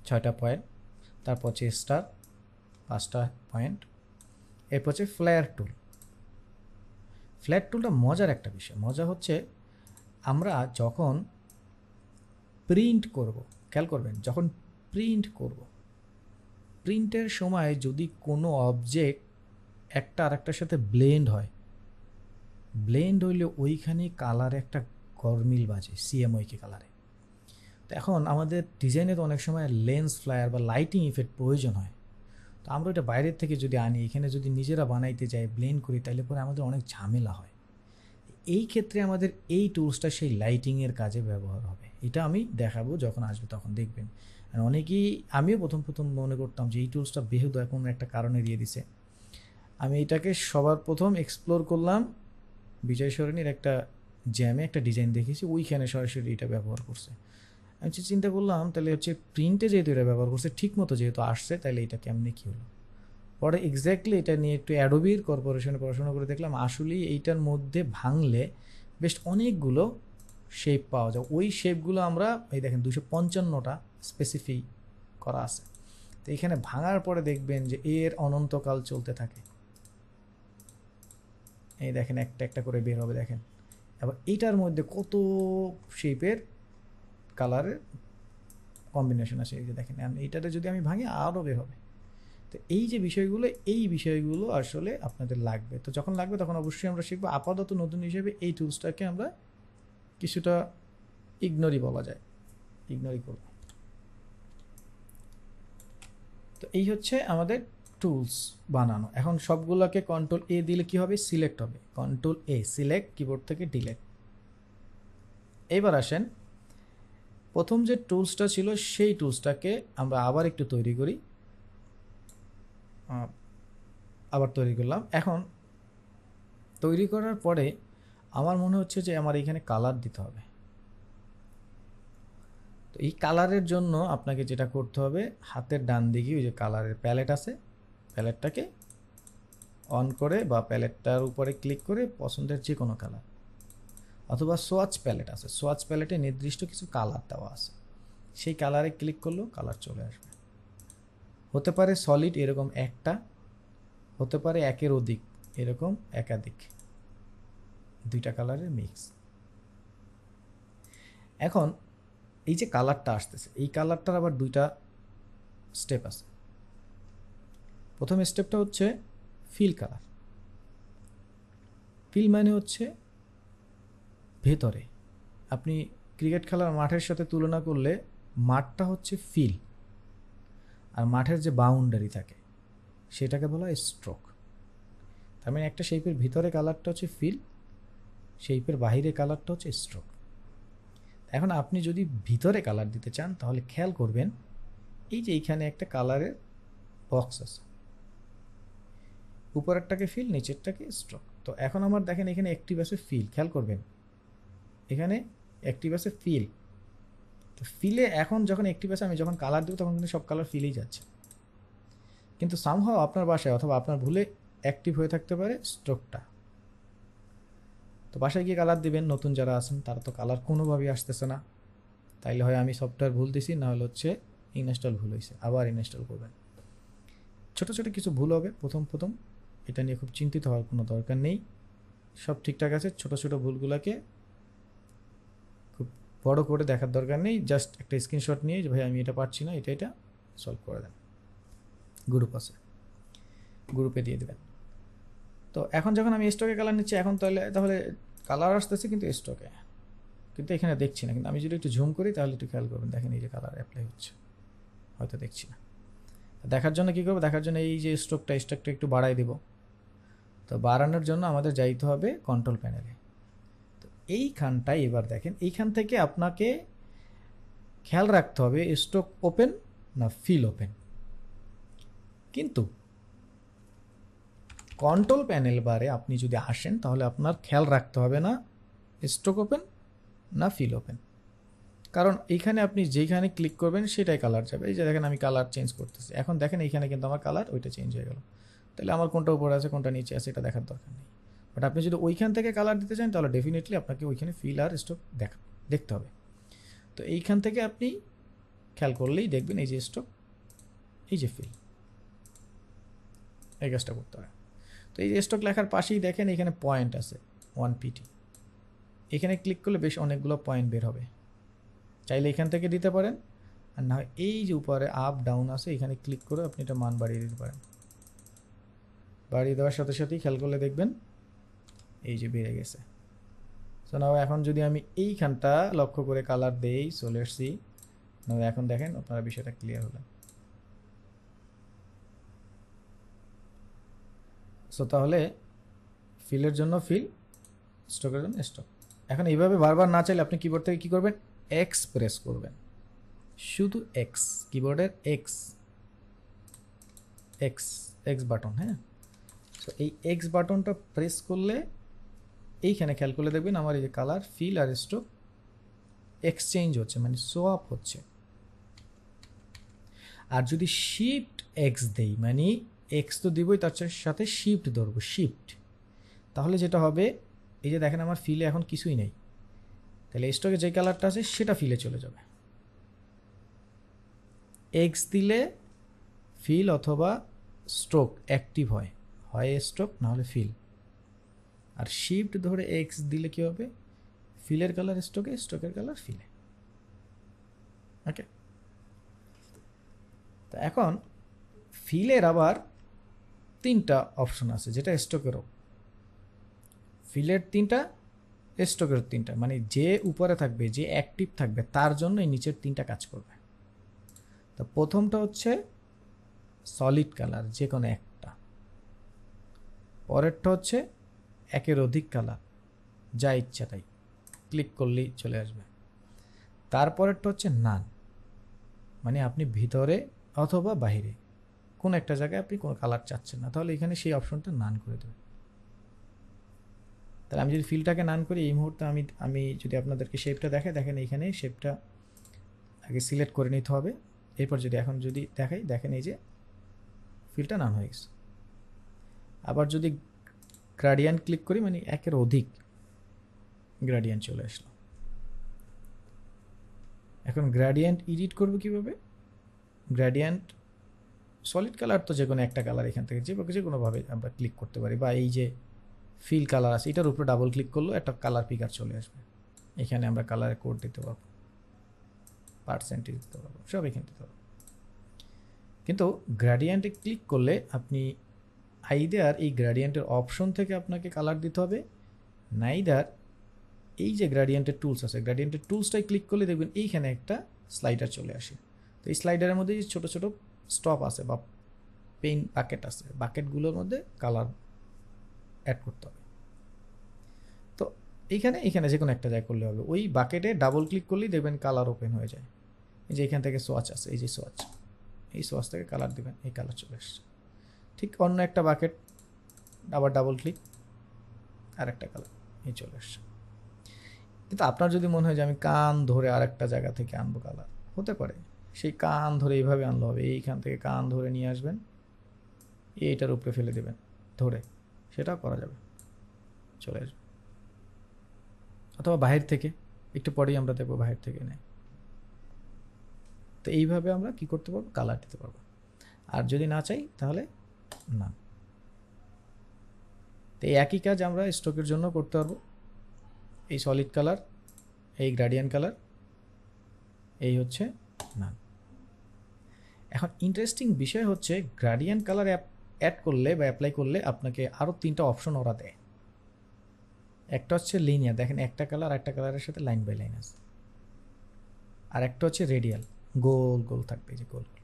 6টা পয়েন্ট, তারপর হচ্ছে স্টার 5টা পয়েন্ট, এরপর হচ্ছে ফ্ল্যার টুল। ফ্ল্যার টুলটা মজার একটা বিষয়, মজা হচ্ছে আমরা যখন প্রিন্ট করব, খেয়াল করবেন যখন প্রিন্ট করব, প্রিন্টের সময় যদি কোনো অবজেক্ট একটা আরেকটার সাথে ব্লেন্ড হইলে ওইখানে কালারে একটা গরমিল বাজে, সিএমওয়াইকে কালারে। তো এখন আমাদের ডিজাইনে তো অনেক সময় লেন্স ফ্লায়ার বা লাইটিং ইফেক্ট প্রয়োজন হয়, তো আমরা ওটা বাইরের থেকে যদি আনি, এখানে যদি নিজেরা বানাইতে যাই, ব্লেন্ড করি, তাহলে পরে আমাদের অনেক ঝামেলা হয়। এই ক্ষেত্রে আমাদের এই টুলসটা সেই লাইটিংয়ের কাজে ব্যবহার হবে, এটা আমি দেখাবো যখন আসবে তখন দেখবেন। আর অনেকেই, আমিও প্রথম মনে করতাম যে এই টুলসটা বেহুদা কোনো একটা কারণে দিয়ে দিছে। আমি এটাকে সবার প্রথম এক্সপ্লোর করলাম বিজয় সরণির একটা জ্যামে, একটা ডিজাইন দেখেছি, ওইখানে সরাসরি এটা ব্যবহার করছে। আমি চিন্তা করলাম তাহলে হচ্ছে প্রিন্টে যেহেতু এটা ব্যবহার করছে ঠিক মতো যেহেতু আসছে, তাহলে এটা কেমনে কী হলো। পরে এক্স্যাক্টলি এটা নিয়ে একটু অ্যাডোবির কর্পোরেশনে পড়াশোনা করে দেখলাম আসলেই এইটার মধ্যে ভাঙলে বেশ অনেকগুলো শেপ পাওয়া যায়। ওই শেপগুলো আমরা এই দেখেন 255টা স্পেসিফিক করা আছে। তো এখানে ভাঙার পরে দেখবেন যে এর অনন্তকাল চলতে থাকে, এই দেখেন একটা একটা করে বের হবে দেখেন। আবার এইটার মধ্যে কত শেপের কালারের কম্বিনেশন আছে, এই যে দেখেন এইটাতে যদি আমি ভাঙি আরও বের হবে। তো এই যে বিষয়গুলো আসলে আপনাদের লাগবে, তো যখন লাগবে তখন অবশ্যই আমরা শিখবো। আপাতত নতুন হিসেবে এই টুলসটাকে আমরা কিছুটা ইগনোরই বলা যায়, ইগনোরই করব। তো এই হচ্ছে আমাদের টুলস বানানো। এখন সবগুলোকে কন্ট্রোল এ দিলে কি হবে, সিলেক্ট হবে, কন্ট্রোল এ সিলেক্ট, কিবোর্ড থেকে ডিলেট। এবার আসেন প্রথম যে টুলসটা ছিল সেই টুলসটাকে আমরা আবার একটু তৈরি করি, আবার তৈরি করলাম। এখন তৈরি করার পরে আমার মনে হচ্ছে যে আমার এখানে কালার দিতে হবে। তো এই কালারের জন্য আপনাকে যেটা করতে হবে, হাতের ডান দিকে ওই যে কালারের প্যালেট আছে, প্যালেটটাকে অন করে বা প্যালেটটার উপরে ক্লিক করে পছন্দের যে কোনো কালার, অথবা সোয়াচ প্যালেট আছে, সোয়াচ প্যালেটে নির্দিষ্ট কিছু কালার দেওয়া আছে, সেই কালারে ক্লিক করলেও কালার চলে আসবে। হতে পারে সলিড এরকম একটা, হতে পারে একের অধিক এরকম একাধিক, দুইটা কালারের মিক্স। এখন এই যে কালারটা আসতেছে, এই কালারটার আবার দুইটা স্টেপ আছে। প্রথম স্টেপটা হচ্ছে ফিল কালার। ফিল মানে হচ্ছে ভেতরে, আপনি ক্রিকেট খেলার মাঠের সাথে তুলনা করলে মাঠটা হচ্ছে ফিল, আর মাঠের যে বাউন্ডারি থাকে সেটাকে বলা হয় স্ট্রোক। তার মানে একটা শেপের ভিতরে কালারটা হচ্ছে ফিল, শেপের বাহিরে কালারটা হচ্ছে স্ট্রোক। এখন আপনি যদি ভিতরে কালার দিতে চান তাহলে খেয়াল করবেন এই যে এইখানে একটা কালারের বক্স আছে, উপরেরটাকে ফিল, নিচেরটাকে স্ট্রোক। তো এখন আমার দেখেন এখানে অ্যাক্টিভ আছে ফিল, খেয়াল করবেন এখানে অ্যাক্টিভ আছে ফিল। তো ফিলে এখন যখন অ্যাক্টিভ আছে, আমি যখন কালার দেবো তখন কিন্তু সব কালার ফিলেই যাচ্ছে, কিন্তু সামহাও আপনার বাসায় অথবা আপনার ভুলে অ্যাক্টিভ হয়ে থাকতে পারে স্ট্রোকটা। তো বাসায় গিয়ে কালার দিবেন, নতুন যারা আছেন তারা তো কালার কোনোভাবেই আসতেছে না, তাইলে হয় আমি সফটওয়্যার ভুল দিছি, না হলে হচ্ছে ইনস্টল ভুল হয়েছে, আবার ইনস্টল করবেন। ছোট ছোট কিছু ভুল হবে প্রথম, এটা নিয়ে খুব চিন্তিত হওয়ার কোনো দরকার নেই, সব ঠিকঠাক আছে। ছোট ছোট ভুলগুলোকে খুব বড় করে দেখার দরকার নেই, জাস্ট একটা স্ক্রিনশট নিয়ে যে ভাই আমি এটা পারছি না, এটা সলভ করে দেন। গ্রুপ আছে, গ্রুপে দিয়ে দেবেন। তো এখন যখন আমি স্টকে কালার নিচ্ছি, এখন তাহলে কালার আসতেছে কিন্তু স্টকে, কিন্তু এখানে দেখছি না। কিন্তু আমি যদি একটু জুম করি তাহলে একটু খেয়াল করবেন, দেখেন এই যে কালার অ্যাপ্লাই হচ্ছে, হয়তো দেখছি না। দেখার জন্য কী করবো, দেখার জন্য এই যে স্ট্রোকটা একটু বাড়াই দেব। তো বাড়ানোর জন্য আমাদের যাইতে হবে কন্ট্রোল প্যানেলে। তো এইখানটায় এবার দেখেন, এইখান থেকে আপনাকে খেয়াল রাখতে হবে স্ট্রোক ওপেন না ফিল ওপেন। কিন্তু কন্ট্রোল প্যানেল বারে আপনি যদি আসেন তাহলে আপনার খেয়াল রাখতে হবে না স্ট্রোক ওপেন না ফিল ওপেন, কারণ এইখানে আপনি যেইখানে ক্লিক করবেন সেটাই কালার যাবে। এই যে দেখেন আমি কালার চেঞ্জ করতেছি, এখন দেখেন এইখানে কিন্তু আমার কালার ওইটা চেঞ্জ হয়ে গেল। তাহলে আমার কোনটা উপরে আছে কোনটা নিচে আছে এটা দেখার দরকার নেই। বাট আপনি যদি ওইখান থেকে কালার দিতে চান তাহলে ডেফিনেটলি আপনাকে ওইখানে ফিল আর স্ট্রোক দেখতে হবে। তো এইখান থেকে আপনি খেয়াল করলেই দেখবেন এই যে স্ট্রোক, এই যে ফিল, এই কাজটা করতে হয়। তো এই যে স্ট্রোক লেখার পাশেই দেখেন এখানে পয়েন্ট আছে 1pt, এখানে ক্লিক করলে বেশ অনেকগুলো পয়েন্ট বের হবে। চাইলে এখান থেকে দিতে পারেন, আর না হয় এই যে উপরে আপ ডাউন আছে এখানে ক্লিক করে আপনি এটা মান বাড়িয়ে দিতে পারেন। বাড়িয়ে দেওয়ার সাথে সাথেই খেয়াল করলে দেখবেন এই যে বেড়ে গেছে। সো না এখন যদি আমি এইখানটা লক্ষ্য করে কালার দেই, চলে এসছি, না এখন দেখেন আপনারা বিষয়টা ক্লিয়ার হলেন। সো তাহলে ফিলের জন্য ফিল, স্ট্রোকের জন্য স্ট্রোক। এখন এইভাবে বারবার না চাইলে আপনি কিবোর্ড থেকে কী করবেন, এক্স প্রেস করবেন, শুধু এক্স, কিবোর্ডের এক্স এক্স এক্স বাটন। হ্যাঁ, সো এই এক্স বাটনটা প্রেস করলে এইখানে খেয়াল করলে দেখবেন আমার এই যে কালার, ফিল আর স্ট্রোক এক্সচেঞ্জ হচ্ছে, মানে সোয়াপ হচ্ছে। আর যদি শিফট এক্স দেই, মানে এক্স তো দিবই, তার সাথে শিফট ধরবো, শিফট, তাহলে যেটা হবে এই যে দেখেন আমার ফিলে এখন কিছুই নেই, তাহলে স্ট্রোকে যে কালারটা আছে সেটা ফিলে চলে যাবে। এক্স দিলে ফিল অথবা স্ট্রোক অ্যাক্টিভ হয়, হয় স্ট্রোক না হলে ফিল। আর শিফট ধরে এক্স দিলে কি হবে, ফিলের কালার স্ট্রোকে, স্ট্রোকের কালার ফিলে। ওকে, তো এখন ফিলের আবার 3টা অপশন আছে, যেটা স্ট্রোকেরও। ফিলের 3টা, স্ট্রোকের 3টা, মানে যে উপরে থাকবে, যে অ্যাক্টিভ থাকবে তার জন্য এই নিচের 3টা কাজ করবে। তো প্রথমটা হচ্ছে সলিড কালার যে কোনো একটা, পরেরটা হচ্ছে একের অধিক কালার, যা ইচ্ছা তাই ক্লিক করলেই চলে আসবে। তারপরেরটা হচ্ছে নান, মানে আপনি ভিতরে অথবা বাইরে কোন একটা জায়গায় আপনি কোনো কালার চাচ্ছেন না, তাহলে এখানে সেই অপশনটা নান করে দেবেন। তাহলে আমি যদি ফিলটাকে নান করি এই মুহূর্তে আমি যদি আপনাদেরকে শেপটা দেখেন এইখানে শেপটা আগে সিলেক্ট করে নিতে হবে, এরপর যদি এখন যদি দেখাই দেখেন এই যে ফিলটা নান হয়ে গেছে। আবার যদি গ্রাডিয়েন্ট ক্লিক করি মানে একের অধিক গ্রাডিয়েন্ট চলে আসলো। এখন গ্রাডিয়েন্ট এডিট করব কিভাবে? গ্রাডিয়েন্ট সলিড কালার তো যে কোনো একটা কালার এখান থেকে যে কোনোভাবে আমরা ক্লিক করতে পারি, বা এই যে ফিল কালার আছে এটার উপরে ডাবল ক্লিক করলেও একটা কালার পিকার চলে আসবে। এখানে আমরা কালারের কোড দিতে পারবো, পার্সেন্টেজ দিতে পারবো, সব এখানে দিতে পারবো। কিন্তু গ্রাডিয়েন্টে ক্লিক করলে আপনি আইদার এই গ্রাডিয়েন্টের অপশন থেকে আপনাকে কালার দিতে হবে, নাইদার এই যে গ্রাডিয়েন্টের টুলস আছে গ্রাডিয়েন্টের টুলসটাই ক্লিক করলে দেখবেন এইখানে একটা স্লাইডার চলে আসে। তো এই স্লাইডারের মধ্যে যে ছোটো ছোটো স্টপ আছে বা পেইন্ট বাকেট আছে, বাকেটগুলোর মধ্যে কালার অ্যাড করতে হবে। তো এইখানে যে কোনো একটা জায়গায় করলে হবে, ওই বাকেটে ডাবল ক্লিক করলেই দেখবেন কালার ওপেন হয়ে যায়। এই যে এখান থেকে সোয়াচ আছে, এই যে সোয়াচ, এই সোয়াচ থেকে কালার দেবেন, এই কালার চলে আসছে। ঠিক অন্য একটা বাকেট আবার ডাবল ক্লিক, আর একটা কালার এই চলে আসছে। কিন্তু আপনার যদি মনে হয় যে আমি কান ধরে আর একটা জায়গা থেকে আনবো কালার, হতে পারে সেই কান ধরে এইভাবে আনলে হবে, এইখান থেকে কান ধরে নিয়ে আসবেন, এইটার উপরে ফেলে দেবেন ধরে, সেটাও করা যাবে, চলে আসবে। অথবা বাহির থেকে, একটু পরেই আমরা দেখবো বাহির থেকে নেয়। তো এইভাবে আমরা কি করতে পারবো, কালার দিতে পারবো। আর যদি না চাই তাহলে না। তো এই একই কাজ আমরা স্ট্রোকের জন্য করতে পারবো। এই সলিড কালার, এই গ্রেডিয়েন্ট কালার, এই হচ্ছে না। এখন ইন্টারেস্টিং বিষয় হচ্ছে গ্রেডিয়েন্ট কালার অ্যাড করলে বা অ্যাপ্লাই করলে আপনাকে আরও 3টা অপশন ওরা দেয়। একটা হচ্ছে লিনিয়ার, দেখেন একটা কালার একটা কালারের সাথে লাইন বাই লাইন আছে। আর একটা হচ্ছে রেডিয়াল, গোল গোল থাকবে, যে গোল গোল।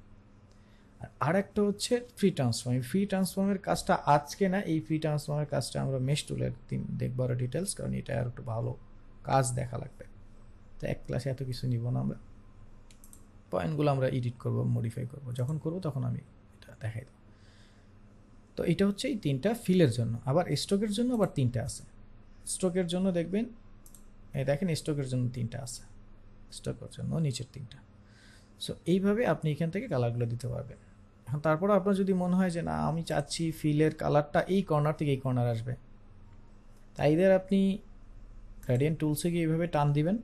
আর একটা হচ্ছে ফ্রি ট্রান্সফর্ম। এই ফ্রি ট্রান্সফর্মের কাজটা আজকে না, এই ফ্রি ট্রান্সফর্মের কাজটা আমরা মেশ টুলের দেখবো আরও ডিটেলস, কারণ এটা আর একটু ভালো কাজ দেখা লাগবে। তো এক ক্লাসে এত কিছু নিব না আমরা, পয়েন্টগুলো আমরা এডিট করব, মডিফাই করব, যখন করব তখন আমি এটা দেখাই দেবো। তো এটা হচ্ছে এই 3টা ফিলের জন্য। আবার স্ট্রোকের জন্য আবার 3টা আছে। স্ট্রোকের জন্য দেখবেন এই দেখেন স্ট্রোকের জন্য 3টা আছে, স্ট্রোকের জন্য নিচের 3টা। সো এইভাবে আপনি এখান থেকে কালারগুলো দিতে পারবেন। এখন তারপরে আপনার যদি মনে হয় যে না আমি চাচ্ছি ফিলের কালারটা এই কর্নার থেকে এই কর্নার আসবে, তাই আপনি গ্রেডিয়েন্ট টুলসে গিয়ে এইভাবে টান দিবেন,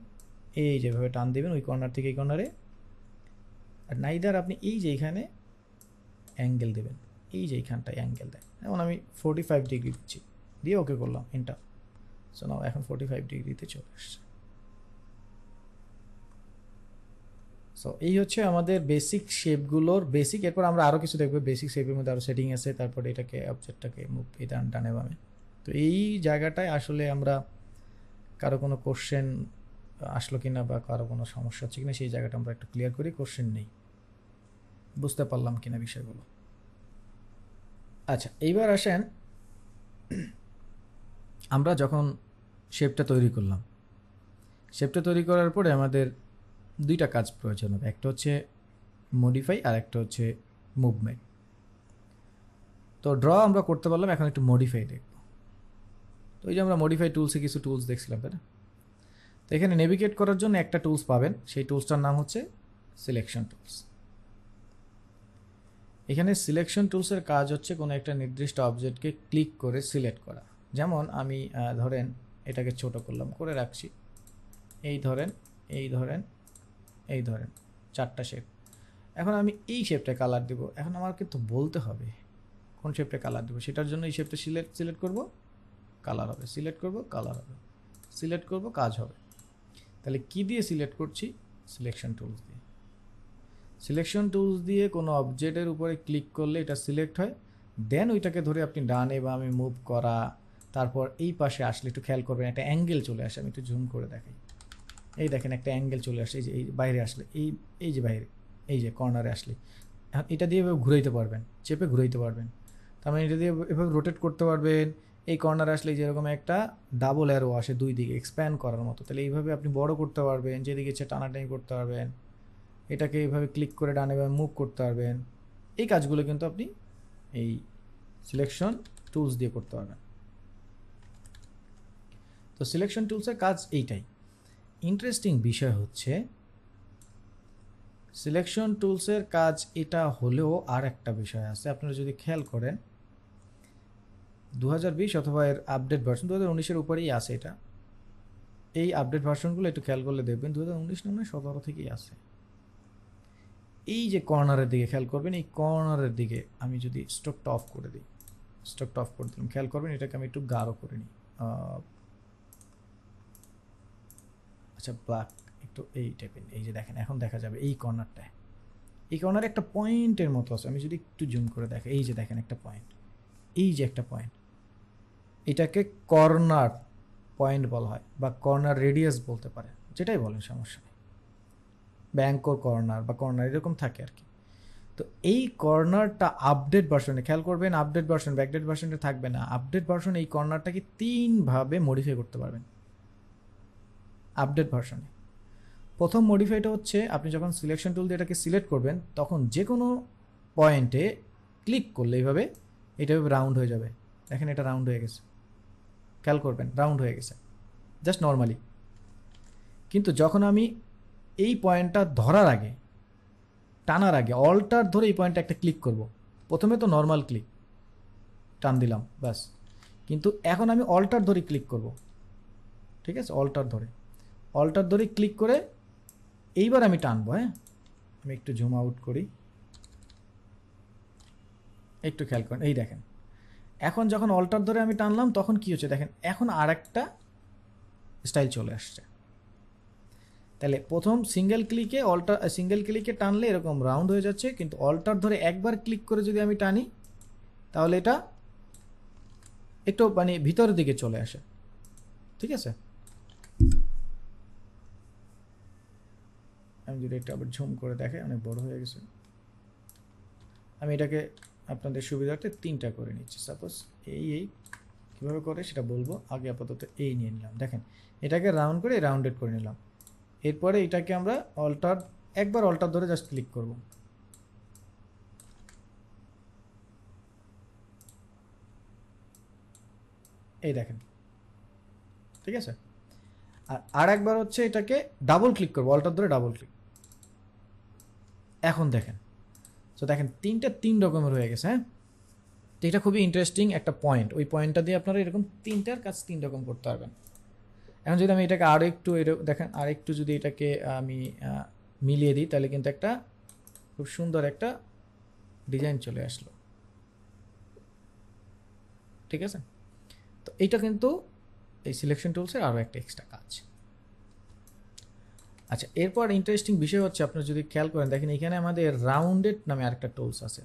এই যেভাবে টান দিবেন ওই কর্নার থেকে এই কর্নারে। আর নাইদার আপনি এই যে এখানে অ্যাঙ্গেল দেবেন, এই যে এইখানটায় অ্যাঙ্গেল দেয়। যেমন আমি 45 ডিগ্রি দিচ্ছি, দিয়ে ওকে করলাম এন্টার। সো নাও এখন 45 ডিগ্রিতে চলে আসছে। সো এই হচ্ছে আমাদের বেসিক শেপগুলোর বেসিক। এরপর আমরা আরও কিছু দেখবো, বেসিক শেপের মধ্যে আরও সেটিং আছে, তারপরে এটাকে অবজেক্টটাকে মুভ এই ডানে বামে। তো এই জায়গাটায় আসলে আমরা কারো কোনো কোশ্চেন আসলো কিনা বা কারো কোনো সমস্যা হচ্ছে কিনা সেই জায়গাটা আমরা একটু ক্লিয়ার করি। কোশ্চেন নেই, বুঝতে পারলাম কিনা বিষয়গুলো। আচ্ছা এইবার আসেন, আমরা যখন শেপটা তৈরি করলাম, শেপটা তৈরি করার পরে আমাদের 2টা কাজ প্রয়োজন হবে, একটা হচ্ছে মডিফাই আর একটা হচ্ছে মুভমেন্ট। তো ড্র আমরা করতে পারলাম, এখন একটু মডিফাই দেখব। তো এই যে আমরা মডিফাই টুলসে কিছু টুলস দেখছিলাম, তাই না? তো এখানে নেভিগেট করার জন্য একটা টুলস পাবেন, সেই টুলসটার নাম হচ্ছে সিলেকশন টুলস। এখানে সিলেকশন টুলসের কাজ হচ্ছে কোনো একটা নির্দিষ্ট অবজেক্টকে ক্লিক করে সিলেক্ট করা। যেমন আমি ধরেন এটাকে ছোট করলাম, করে রাখছি, এই ধরেন এই ধরেন এই ধরেন 4টা শেপ। এখন আমি এই শেপটা কালার দেব। এখন আমার কিন্তু বলতে হবে কোন শেপটা কালার দেবো, সেটার জন্য এই শেপটা সিলেক্ট করব, কালার হবে, সিলেক্ট করব, কালার হবে, সিলেক্ট করব, কাজ হবে। তাহলে কি দিয়ে সিলেক্ট করছি? সিলেকশন টুলস দিয়ে। সিলেকশন টুলস দিয়ে কোনো অবজেক্টের উপরে ক্লিক করলে এটা সিলেক্ট হয়, দেন ওইটাকে ধরে আপনি ডানে বামে মুভ করা, তারপর এই পাশে আসলে একটু খেয়াল করবেন একটা অ্যাঙ্গেল চলে আসে। আমি একটু জুম করে দেখাই, এই দেখেন একটা অ্যাঙ্গেল চলে আসে, এই যে এই বাইরে আসলে এই যে বাইরে এই যে কর্নারে আসলে এখন এটা দিয়ে এভাবে ঘুরাইতে পারবেন, চেপে ঘুরাইতে পারবেন। তার মানে এটা দিয়ে এভাবে রোটেট করতে পারবেন। এই কর্নার আসলে যেরকম একটা ডাবল অ্যারো আসে দুই দিকে এক্সপ্যান্ড করার মতো, তাহলে এইভাবে আপনি বড় করতে পারবেন, যেদিকে ইচ্ছে টানাটানি করতে পারবেন। এটাকে এইভাবে ক্লিক করে ডানে বামে মুভ করতে পারবেন। এই কাজগুলো কিন্তু আপনি এই সিলেকশন টুলস দিয়ে করতে পারবেন। তো সিলেকশন টুলসের কাজ এইটাই। ইন্টারেস্টিং বিষয় হচ্ছে সিলেকশন টুলসের কাজ এটা হলেও আর একটা বিষয় আছে, আপনারা যদি খেয়াল করেন 2020 অথবা এর আপডেট ভার্সন 2019-এর উপরেই আছে এটা। এই আপডেট ভার্সনগুলো একটু খেয়াল করলে দেখবেন 2019 না 17 থেকেই আছে। এই যে কর্নারের দিকে খেয়াল করবেন, এই কর্নারের দিকে আমি যদি স্ট্রোকটা অফ করে দিই, স্ট্রোকটা অফ করে দিলাম, খেয়াল করবেন এটাকে আমি একটু গাঢ় করে নিই। আচ্ছা ব্ল্যাক একটু এই টাইপের, এই যে দেখেন এখন দেখা যাবে এই কর্নারটায়, এই কর্নারে একটা পয়েন্টের মতো আছে। আমি যদি একটু জুম করে দেখি, এই যে দেখেন একটা পয়েন্ট, এই যে একটা পয়েন্ট, এটাকে কর্নার পয়েন্ট বলা হয় বা কর্নার রেডিয়াস বলতে পারে, যেটাই বলেন সমস্যা নেই, ব্যাঙ্কর কর্নার বা কর্নার এরকম থাকে আর কি। তো এই কর্নারটা আপডেট ভার্সনে খেয়াল করবেন, আপডেট ভার্সন ব্যাকডেট ভার্সনটা থাকবে না। আপডেট ভার্সন এই কর্নারটাকে 3ভাবে মডিফাই করতে পারবেন আপডেট ভার্সনে। প্রথম মডিফাইটা হচ্ছে আপনি যখন সিলেকশন টুল দিয়ে এটাকে সিলেক্ট করবেন তখন যে কোনো পয়েন্টে ক্লিক করলে এইভাবে এটা রাউন্ড হয়ে যাবে। দেখেন এটা রাউন্ড হয়ে গেছে, খেয়াল করবেন রাউন্ড হয়ে গেছে জাস্ট নর্মালি। কিন্তু যখন আমি এই পয়েন্টটা ধরার আগে, টানার আগে অল্টার ধরে এই পয়েন্টটা একটা ক্লিক করব, প্রথমে তো নর্মাল ক্লিক টান দিলাম ব্যাস, কিন্তু এখন আমি অল্টার ধরে ক্লিক করব, ঠিক আছে, অল্টার ধরে ক্লিক করে এইবার আমি টানবো। হ্যাঁ, আমি একটু জুম আউট করি, একটু খেয়াল করেন, এই দেখেন এখন যখন অল্টার ধরে আমি টানলাম তখন কি হচ্ছে দেখেন, এখন আর একটা স্টাইল চলে আসছে। তাহলে প্রথম সিঙ্গেল ক্লিকে টানলে এরকম রাউন্ড হয়ে যাচ্ছে, কিন্তু অল্টার ধরে একবার ক্লিক করে যদি আমি টানি তাহলে এটা একটু মানে ভিতরের দিকে চলে আসে, ঠিক আছে। আমি যদি এটা আবার ঝুম করে দেখে অনেক বড় হয়ে গেছে, আমি এটাকে আপনাদের সুবিধার্থে 3টা করে নিচ্ছি। সাপোজ এই কীভাবে করে সেটা বলবো, আগে আপাতত এই নিয়ে নিলাম। দেখেন এটাকে রাউন্ড করে রাউন্ডেড করে নিলাম। এরপরে এটাকে আমরা একবার অল্টার ধরে জাস্ট ক্লিক করব, এই দেখেন, ঠিক আছে। আর একবার হচ্ছে এটাকে ডাবল ক্লিক করবো, অল্টার ধরে ডাবল ক্লিক, এখন দেখেন। তো দেখেন 3 রকমের হয়ে গেছে। হ্যাঁ, তো এটা খুবই ইন্টারেস্টিং একটা পয়েন্ট, ওই পয়েন্টটা দিয়ে আপনারা এরকম 3টার কাজ 3 রকম করতে পারবেন। এখন যদি আমি এটাকে আরও একটু দেখেন আর একটু যদি এটাকে আমি মিলিয়ে দিই তাহলে কিন্তু একটা খুব সুন্দর একটা ডিজাইন চলে আসলো, ঠিক আছে। তো এইটা কিন্তু এই সিলেকশন টুলসের আরও একটা এক্সট্রা কাজ। আচ্ছা, এরপর ইন্টারেস্টিং বিষয় হচ্ছে আপনারা যদি খেয়াল করেন দেখেন এখানে আমাদের রাউন্ডেড নামে আরেকটা টুলস আছে।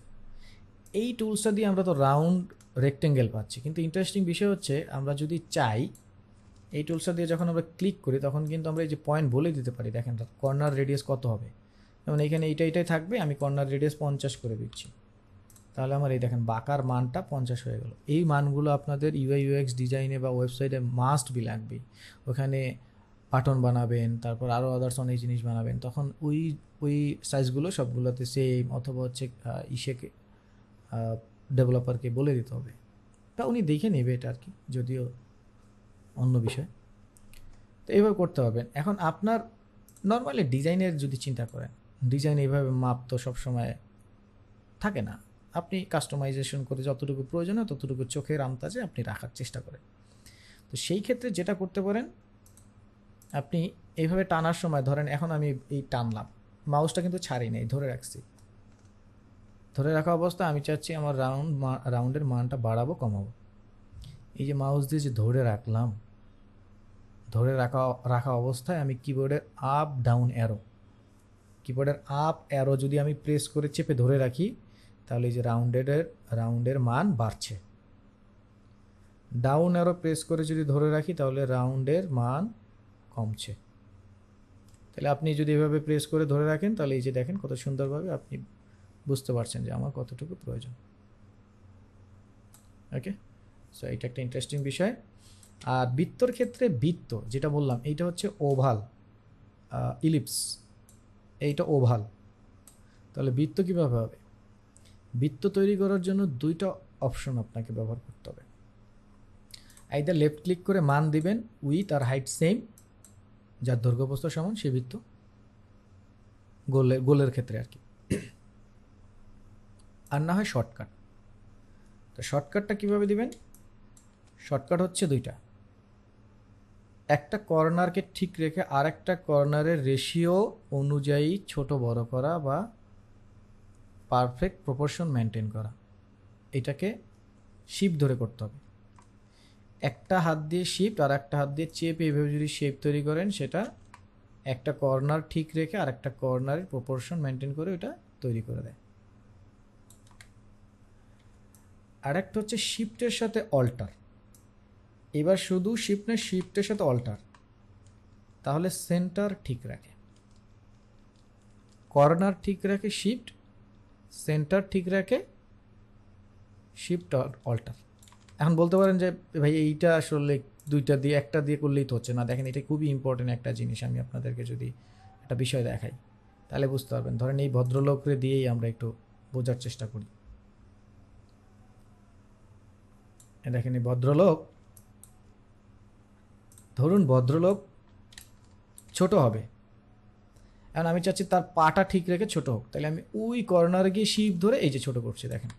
এই টুলসটা দিয়ে আমরা তো রাউন্ড রেক্টেঙ্গেল পাচ্ছি, কিন্তু ইন্টারেস্টিং বিষয় হচ্ছে আমরা যদি চাই এই টুলসটা দিয়ে যখন আমরা ক্লিক করি তখন কিন্তু আমরা এই যে পয়েন্ট বলে দিতে পারি। দেখেন কর্নার রেডিয়াস কত হবে, যেমন এখানে এইটাই থাকবে, আমি কর্নার রেডিয়াস 50 করে দিচ্ছি, তাহলে আমার এই দেখেন বাঁকার মানটা 50 হয়ে গেল। এই মানগুলো আপনাদের ইউআই ইউএক্স ডিজাইনে বা ওয়েবসাইটে মাস্ট বি লাগবে। ওখানে বাটন বানাবেন, তারপর আরও আদার্স অনেক জিনিস বানাবেন, তখন ওই সাইজগুলো সবগুলোতে সেম, অথবা হচ্ছে ইসেকে ডেভেলপারকে বলে দিতে হবে, তা উনি দেখে নেবে এটা আর কি, যদিও অন্য বিষয়। তো এইভাবে করতে পারবেন। এখন আপনার নর্মালি ডিজাইনের যদি চিন্তা করেন, ডিজাইন এইভাবে মাপ তো সবসময় থাকে না, আপনি কাস্টমাইজেশন করে যতটুকু প্রয়োজন হয় ততটুকু চোখের আন্দাজে আপনি রাখার চেষ্টা করেন। তো সেই ক্ষেত্রে যেটা করতে পারেন, আপনি এইভাবে টানার সময় ধরেন এখন আমি এই টানলাম, মাউসটা কিন্তু ছাড়ি নেই, ধরে রাখছি, ধরে রাখা অবস্থা আমি চাচ্ছি আমার রাউন্ডের মানটা বাড়াবো কমাবো, এই যে মাউস দিয়ে যে ধরে রাখলাম, ধরে রাখা অবস্থায় আমি কিবোর্ডের আপ অ্যারো যদি আমি প্রেস করে চেপে ধরে রাখি তাহলে এই যে রাউন্ডের মান বাড়ছে। ডাউন অ্যারো প্রেস করে যদি ধরে রাখি তাহলে রাউন্ডের মান কমছে। তাহলে আপনি যদি এভাবে প্রেস করে ধরে রাখেন তাহলে এই যে দেখেন কত সুন্দরভাবে আপনি বুঝতে পারছেন যে আমার কতটুকু প্রয়োজন। ওকে, সো এটা একটা ইন্টারেস্টিং বিষয়। আর বৃত্তর ক্ষেত্রে বৃত্ত যেটা বললাম এইটা হচ্ছে ওভাল, ইলিপস এইটা ওভাল। তাহলে বৃত্ত কীভাবে হবে? বৃত্ত তৈরি করার জন্য দুইটা অপশন আপনাকে ব্যবহার করতে হবে। আইদার লেফট ক্লিক করে মান দিবেন উইথ আর হাইট সেম, যার দৈর্ঘ্য প্রস্থ সমান সে বৃত্ত, গোলের ক্ষেত্রে আর কি। আর না হয় শর্টকাট। তো শর্টকাটটা কীভাবে দিবেন? শর্টকাট হচ্ছে দুইটা। একটা কর্নারকে ঠিক রেখে আর একটা কর্নারের রেশিও অনুযায়ী ছোট বড় করা বা পারফেক্ট প্রপোর্শন মেনটেন করা, এটাকে শিফট ধরে করতে হবে। একটা হাত দিয়ে শিফট আর একটা হাত দিয়ে চেপে এভাবে যদি শেপ তৈরি করেন, সেটা একটা কর্নার ঠিক রেখে আর একটা কর্নারের প্রপোর্শন মেনটেন করে ওটা তৈরি করে দেয়। আর একটা হচ্ছে শিফটের সাথে অল্টার। এবার শুধু শিফট না, শিফটের সাথে অল্টার, তাহলে সেন্টার ঠিক রাখে, কর্নার ঠিক রাখে শিফট, সেন্টার ঠিক রাখে শিফট অল্টার। এখন বলতে পারেন যে ভাই এইটা আসলে দুইটা দিয়ে একটা দিয়ে করলেই তো হচ্ছে না। দেখেন, এটা খুবই ইম্পর্টেন্ট একটা জিনিস। আমি আপনাদেরকে যদি একটা বিষয় দেখাই তাহলে বুঝতে পারবেন। ধরেন এই ভদ্রলোককে দিয়েই আমরা একটু বোঝার চেষ্টা করি। দেখেন এই ভদ্রলোক, ধরুন ভদ্রলোক ছোট হবে, এখন আমি চাচ্ছি তার পাটা ঠিক রেখে ছোট হোক, তাহলে আমি ওই কর্নারে গিয়ে শিফট ধরে এই যে ছোট করছি। দেখেন,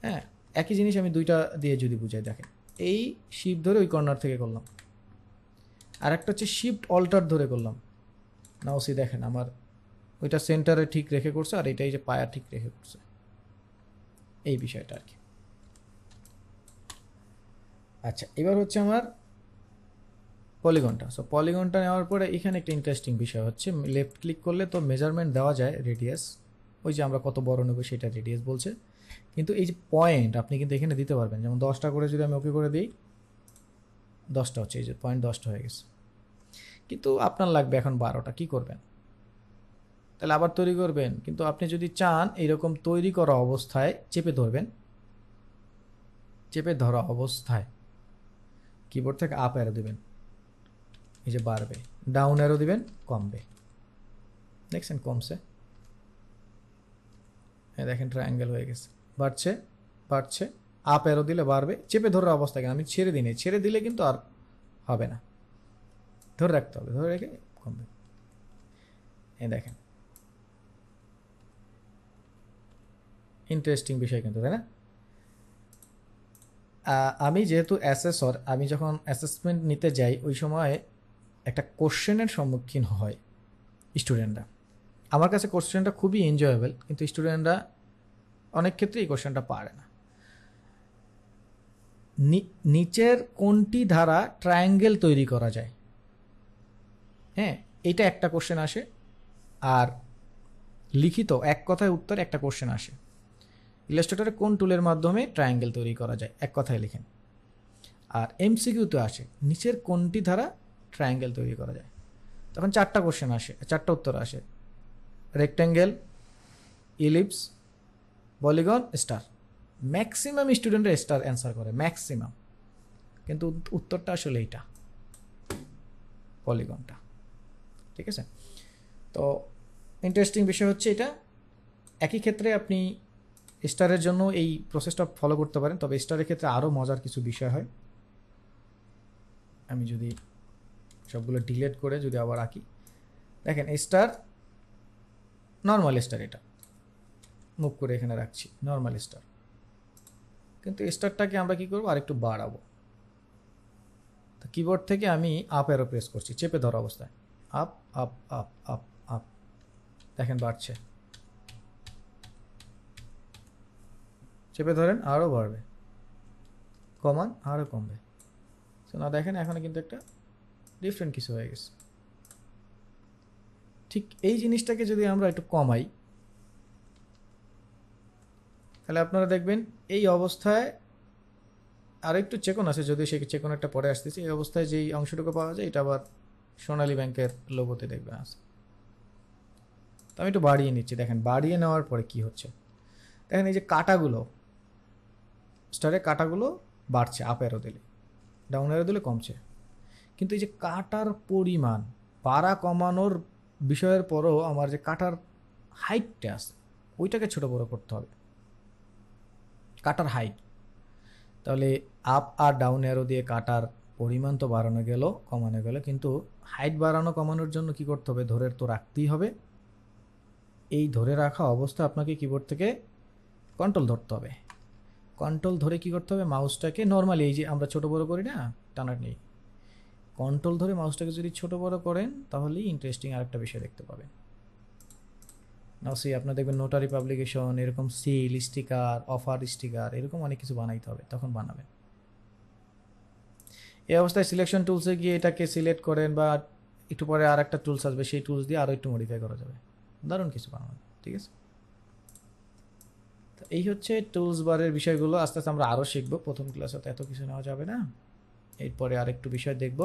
হ্যাঁ, একই জিনিস আমি দুইটা দিয়ে যদি বুঝাই, দেখেন এই শিফট ধরে ওই কর্নার থেকে করলাম, আর একটা হচ্ছে শিফট অল্টার ধরে করলাম। না ওসি দেখেন আমার ওইটা সেন্টারে ঠিক রেখে করছে, আর এটা এই যে পায়া ঠিক রেখে করছে, এই বিষয়টা আর কি। আচ্ছা, এবার হচ্ছে আমার পলিগনটা। সো পলিগনটা নেওয়ার পরে এখানে একটা ইন্টারেস্টিং বিষয় হচ্ছে, লেফট ক্লিক করলে তো মেজারমেন্ট দেওয়া যায়, রেডিয়াস, ওই যে আমরা কত বড় নেব সেটা রেডিয়াস বলছে। কিন্তু এই যে পয়েন্ট আপনি কিন্তু এখানে দিতে পারবেন, যেমন 10টা করে যদি আমি ওকে করে দিই, 10টা হচ্ছে, এই যে পয়েন্ট 10টা হয়ে গেছে। কিন্তু আপনার লাগবে এখন 12টা, কি করবেন? তাহলে আবার তৈরি করবেন। কিন্তু আপনি যদি চান এইরকম তৈরি করা অবস্থায় চেপে ধরবেন, চেপে ধরা অবস্থায় কিবোর্ড থেকে আপ অ্যারো দেবেন, এই যে বাড়বে, ডাউন অ্যারো দিবেন, কমবে। দেখছেন কমছে, দেখেন ট্রায়াঙ্গেল হয়ে গেছে, বাড়ছে বাড়ছে। আপ অ্যারো দিলে বাড়বে, চেপে ধরার অবস্থায় আমি ছেড়ে দিই, ছেড়ে দিলে কিন্তু আর হবে না, ধরে রাখতে হবে, ধরে রেখে কমবে। দেখেন ইন্টারেস্টিং বিষয় কিন্তু, তাই না? আমি যেহেতু অ্যাসেসর, আমি যখন অ্যাসেসমেন্ট নিতে যাই ওই সময় একটা কোশ্চেনের সম্মুখীন হয় স্টুডেন্টরা। আমার কাছে কোশ্চেনটা খুবই এনজয়েবল, কিন্তু স্টুডেন্টরা অনেক ক্ষেত্রে এই কোশ্চেনটা পারে না। নিচের কোনটি দ্বারা ট্রায়াঙ্গেল তৈরি করা যায়, হ্যাঁ, এটা একটা কোশ্চেন আসে। আর লিখিত এক কথায় উত্তর একটা কোশ্চেন আসে, ইলাস্ট্রেটরে কোন টুলের মাধ্যমে ট্রায়াঙ্গেল তৈরি করা যায়, এক কথায় লিখেন। আর এমসিকিউতে আসে নিচের কোনটি দ্বারা ট্রায়াঙ্গেল তৈরি করা যায়, তখন 4টা কোশ্চেন আসে, 4টা উত্তর আসে, rectangle, ellipse, polygon, star. Maximum স্টুডেন্টরা স্টার অ্যান্সার করে, ম্যাক্সিমাম। কিন্তু উত্তরটা আসলে এইটা, পলিগনটা। ঠিক আছে, তো ইন্টারেস্টিং বিষয় হচ্ছে এটা। একই ক্ষেত্রে আপনি স্টারের জন্য এই প্রসেসটা ফলো করতে পারেন, তবে স্টারের ক্ষেত্রে আরও মজার কিছু বিষয় হয়। আমি যদি সবগুলো ডিলিট করে যদি আবার আঁকি, দেখেন স্টার, নর্মাল স্টার, এটা মুভ করে এখানে রাখছি, নর্মাল স্টার। কিন্তু স্টারটাকে আমরা কি করবো, আর একটু বাড়াবো। তো কিবোর্ড থেকে আমি আপ অ্যারো প্রেস করছি চেপে ধরা অবস্থায়, up up up up up, দেখেন বাড়ছে। চেপে ধরেন আরও বাড়বে, কমান আরও কমবে। তো না দেখেন এখানে কিন্তু একটা ডিফারেন্ট কিছু হয়ে গেছে। ঠিক এই জিনিসটাকে যদি আমরা একটু কমাই, তাহলে আপনারা দেখবেন এই অবস্থায় আর একটু চেকন আছে, যদিও সেই চেকন একটা পরে আসতেছে। এই অবস্থায় যেই অংশটুকু পাওয়া যায় এটা আবার সোনালী ব্যাংকের লোগোতে দেখবেন আছে। তো আমি একটু বাড়িয়ে নিচ্ছি, দেখেন বাড়িয়ে নেওয়ার পরে কি হচ্ছে, দেখেন এই যে কাটাগুলো, স্টারের কাটাগুলো বাড়ছে আপ অ্যারো দিলে, ডাউন অ্যারো দিলে কমছে। কিন্তু এই যে কাটার পরিমাণ বাড়া কমানোর বিষয়ের পরও আমার যে কাটার হাইটটা আছে ওইটাকে ছোট বড় করতে হবে, কাটার হাইট। তাহলে আপ আর ডাউন অ্যারো দিয়ে কাটার পরিমাণ তো বাড়ানো গেল, কমানো গেল, কিন্তু হাইট বাড়ানো কমানোর জন্য কি করতে হবে, ধরে তো রাখতেই হবে। এই ধরে রাখা অবস্থা আপনাকে কিবোর্ড থেকে কন্ট্রোল ধরতে হবে, কন্ট্রোল ধরে কি করতে হবে, মাউসটাকে নর্মালি এই যে আমরা ছোট বড় করি না, টানার নেই, কন্ট্রোল ধরে মাউসটাকে যদি ছোট বড় করেন তাহলেই ইন্টারেস্টিং আরেকটা বিষয় দেখতে পাবেন। নাও সি আপনার দেখবেন নোটারি পাবলিকেশন, এরকম সিল স্টিকার, অফার স্টিকার, এরকম অনেক কিছু বানাইতে হবে, তখন বানাবেন। এই অবস্থায় সিলেকশন টুলসে গিয়ে এটাকে সিলেক্ট করেন, বা একটু পরে আর একটা টুলস আসবে, সেই টুলস দিয়ে আরও একটু মডিফাই করা যাবে, দারুণ কিছু বানাবেন। ঠিক আছে, তো এই হচ্ছে টুলস বারের বিষয়গুলো। আস্তে আস্তে আমরা আরও শিখবো, প্রথম ক্লাসে তো এত কিছু নেওয়া যাবে না, এরপরে আরেকটু বিষয় দেখব,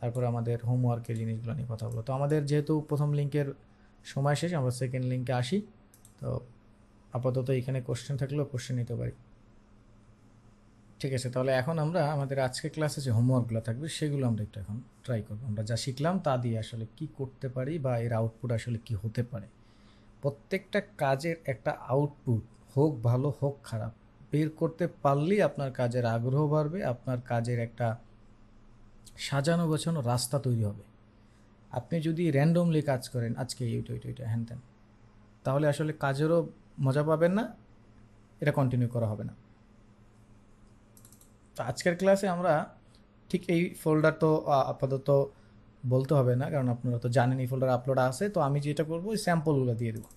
তারপরে আমাদের হোমওয়ার্কের জিনিসগুলো নিয়ে কথা বলবো। তো আমাদের যেহেতু প্রথম লিঙ্কের সময় শেষ, আমরা সেকেন্ড লিঙ্কে আসি। তো আপাতত এখানে কোশ্চেন থাকলেও কোশ্চেন নিতে পারি। ঠিক আছে, তাহলে এখন আমরা আমাদের আজকের ক্লাসে যে হোমওয়ার্কগুলো থাকবে সেগুলো আমরা একটু এখন ট্রাই করবো। আমরা যা শিখলাম তা দিয়ে আসলে কি করতে পারি, বা এর আউটপুট আসলে কি হতে পারে। প্রত্যেকটা কাজের একটা আউটপুট, হোক ভালো হোক খারাপ, বের করতে পারলেই আপনার কাজের আগ্রহ বাড়বে, আপনার কাজের একটা সাজানো গোছানো রাস্তা তৈরি হবে। আপনি যদি র্যান্ডমলি কাজ করেন, আজকে এইটা হ্যান ত্যান, তাহলে আসলে কাজেরও মজা পাবেন না, এটা কন্টিনিউ করা হবে না। তো আজকের ক্লাসে আমরা ঠিক এই ফোল্ডার তো আপাতত বলতে হবে না, কারণ আপনারা তো জানেন এই ফোল্ডার আপলোড আছে। তো আমি যেটা করবো ওই স্যাম্পলগুলো দিয়ে দেবো।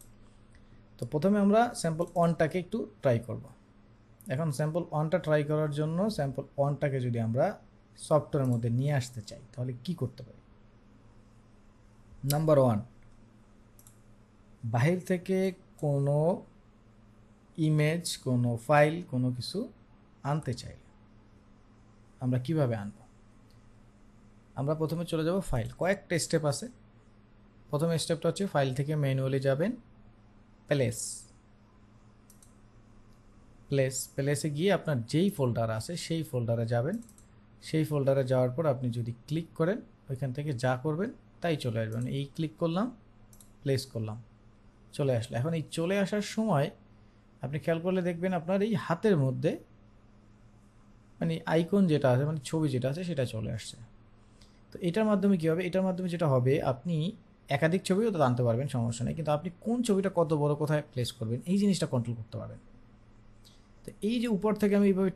তো প্রথমে আমরা স্যাম্পল ওয়ানটাকে একটু ট্রাই করব। এখন স্যাম্পল ওয়ানটা ট্রাই করার জন্য স্যাম্পল ওয়ানটাকে যদি আমরা সফটওয়্যারের মধ্যে নিয়ে আসতে চাই তাহলে কি করতে পারি। নাম্বার ওয়ান, বাহির থেকে কোনো ইমেজ, কোনো ফাইল, কোনো কিছু আনতে চাইলে আমরা কিভাবে আনবো। আমরা প্রথমে চলে যাব ফাইল, কয়েকটা স্টেপ আছে। প্রথম স্টেপটা হচ্ছে ফাইল থেকে ম্যানুয়ালি যাবেন প্লেসে গিয়ে আপনার যেই ফোল্ডার আছে সেই ফোল্ডারে যাবেন। সেই ফোল্ডারে যাওয়ার পর আপনি যদি ক্লিক করেন ওইখান থেকে যা করবেন তাই চলে আসবেন। এই ক্লিক করলাম, প্লেস করলাম, চলে আসলো। এখন এই চলে আসার সময় আপনি খেয়াল করলে দেখবেন আপনার এই হাতের মধ্যে মানে আইকন যেটা আছে, মানে ছবি যেটা আছে সেটা চলে আসছে। তো এটার মাধ্যমে কী হবে, এটার মাধ্যমে যেটা হবে, আপনি একাধিক ছবিও তো আনতে পারবেন, সমস্যা নেই, কিন্তু আপনি কোন ছবিটা কত বড় কোথায় প্লেস করবেন এই জিনিসটা কন্ট্রোল করতে পারবেন। তো এই যে উপর থেকে আমি এইভাবে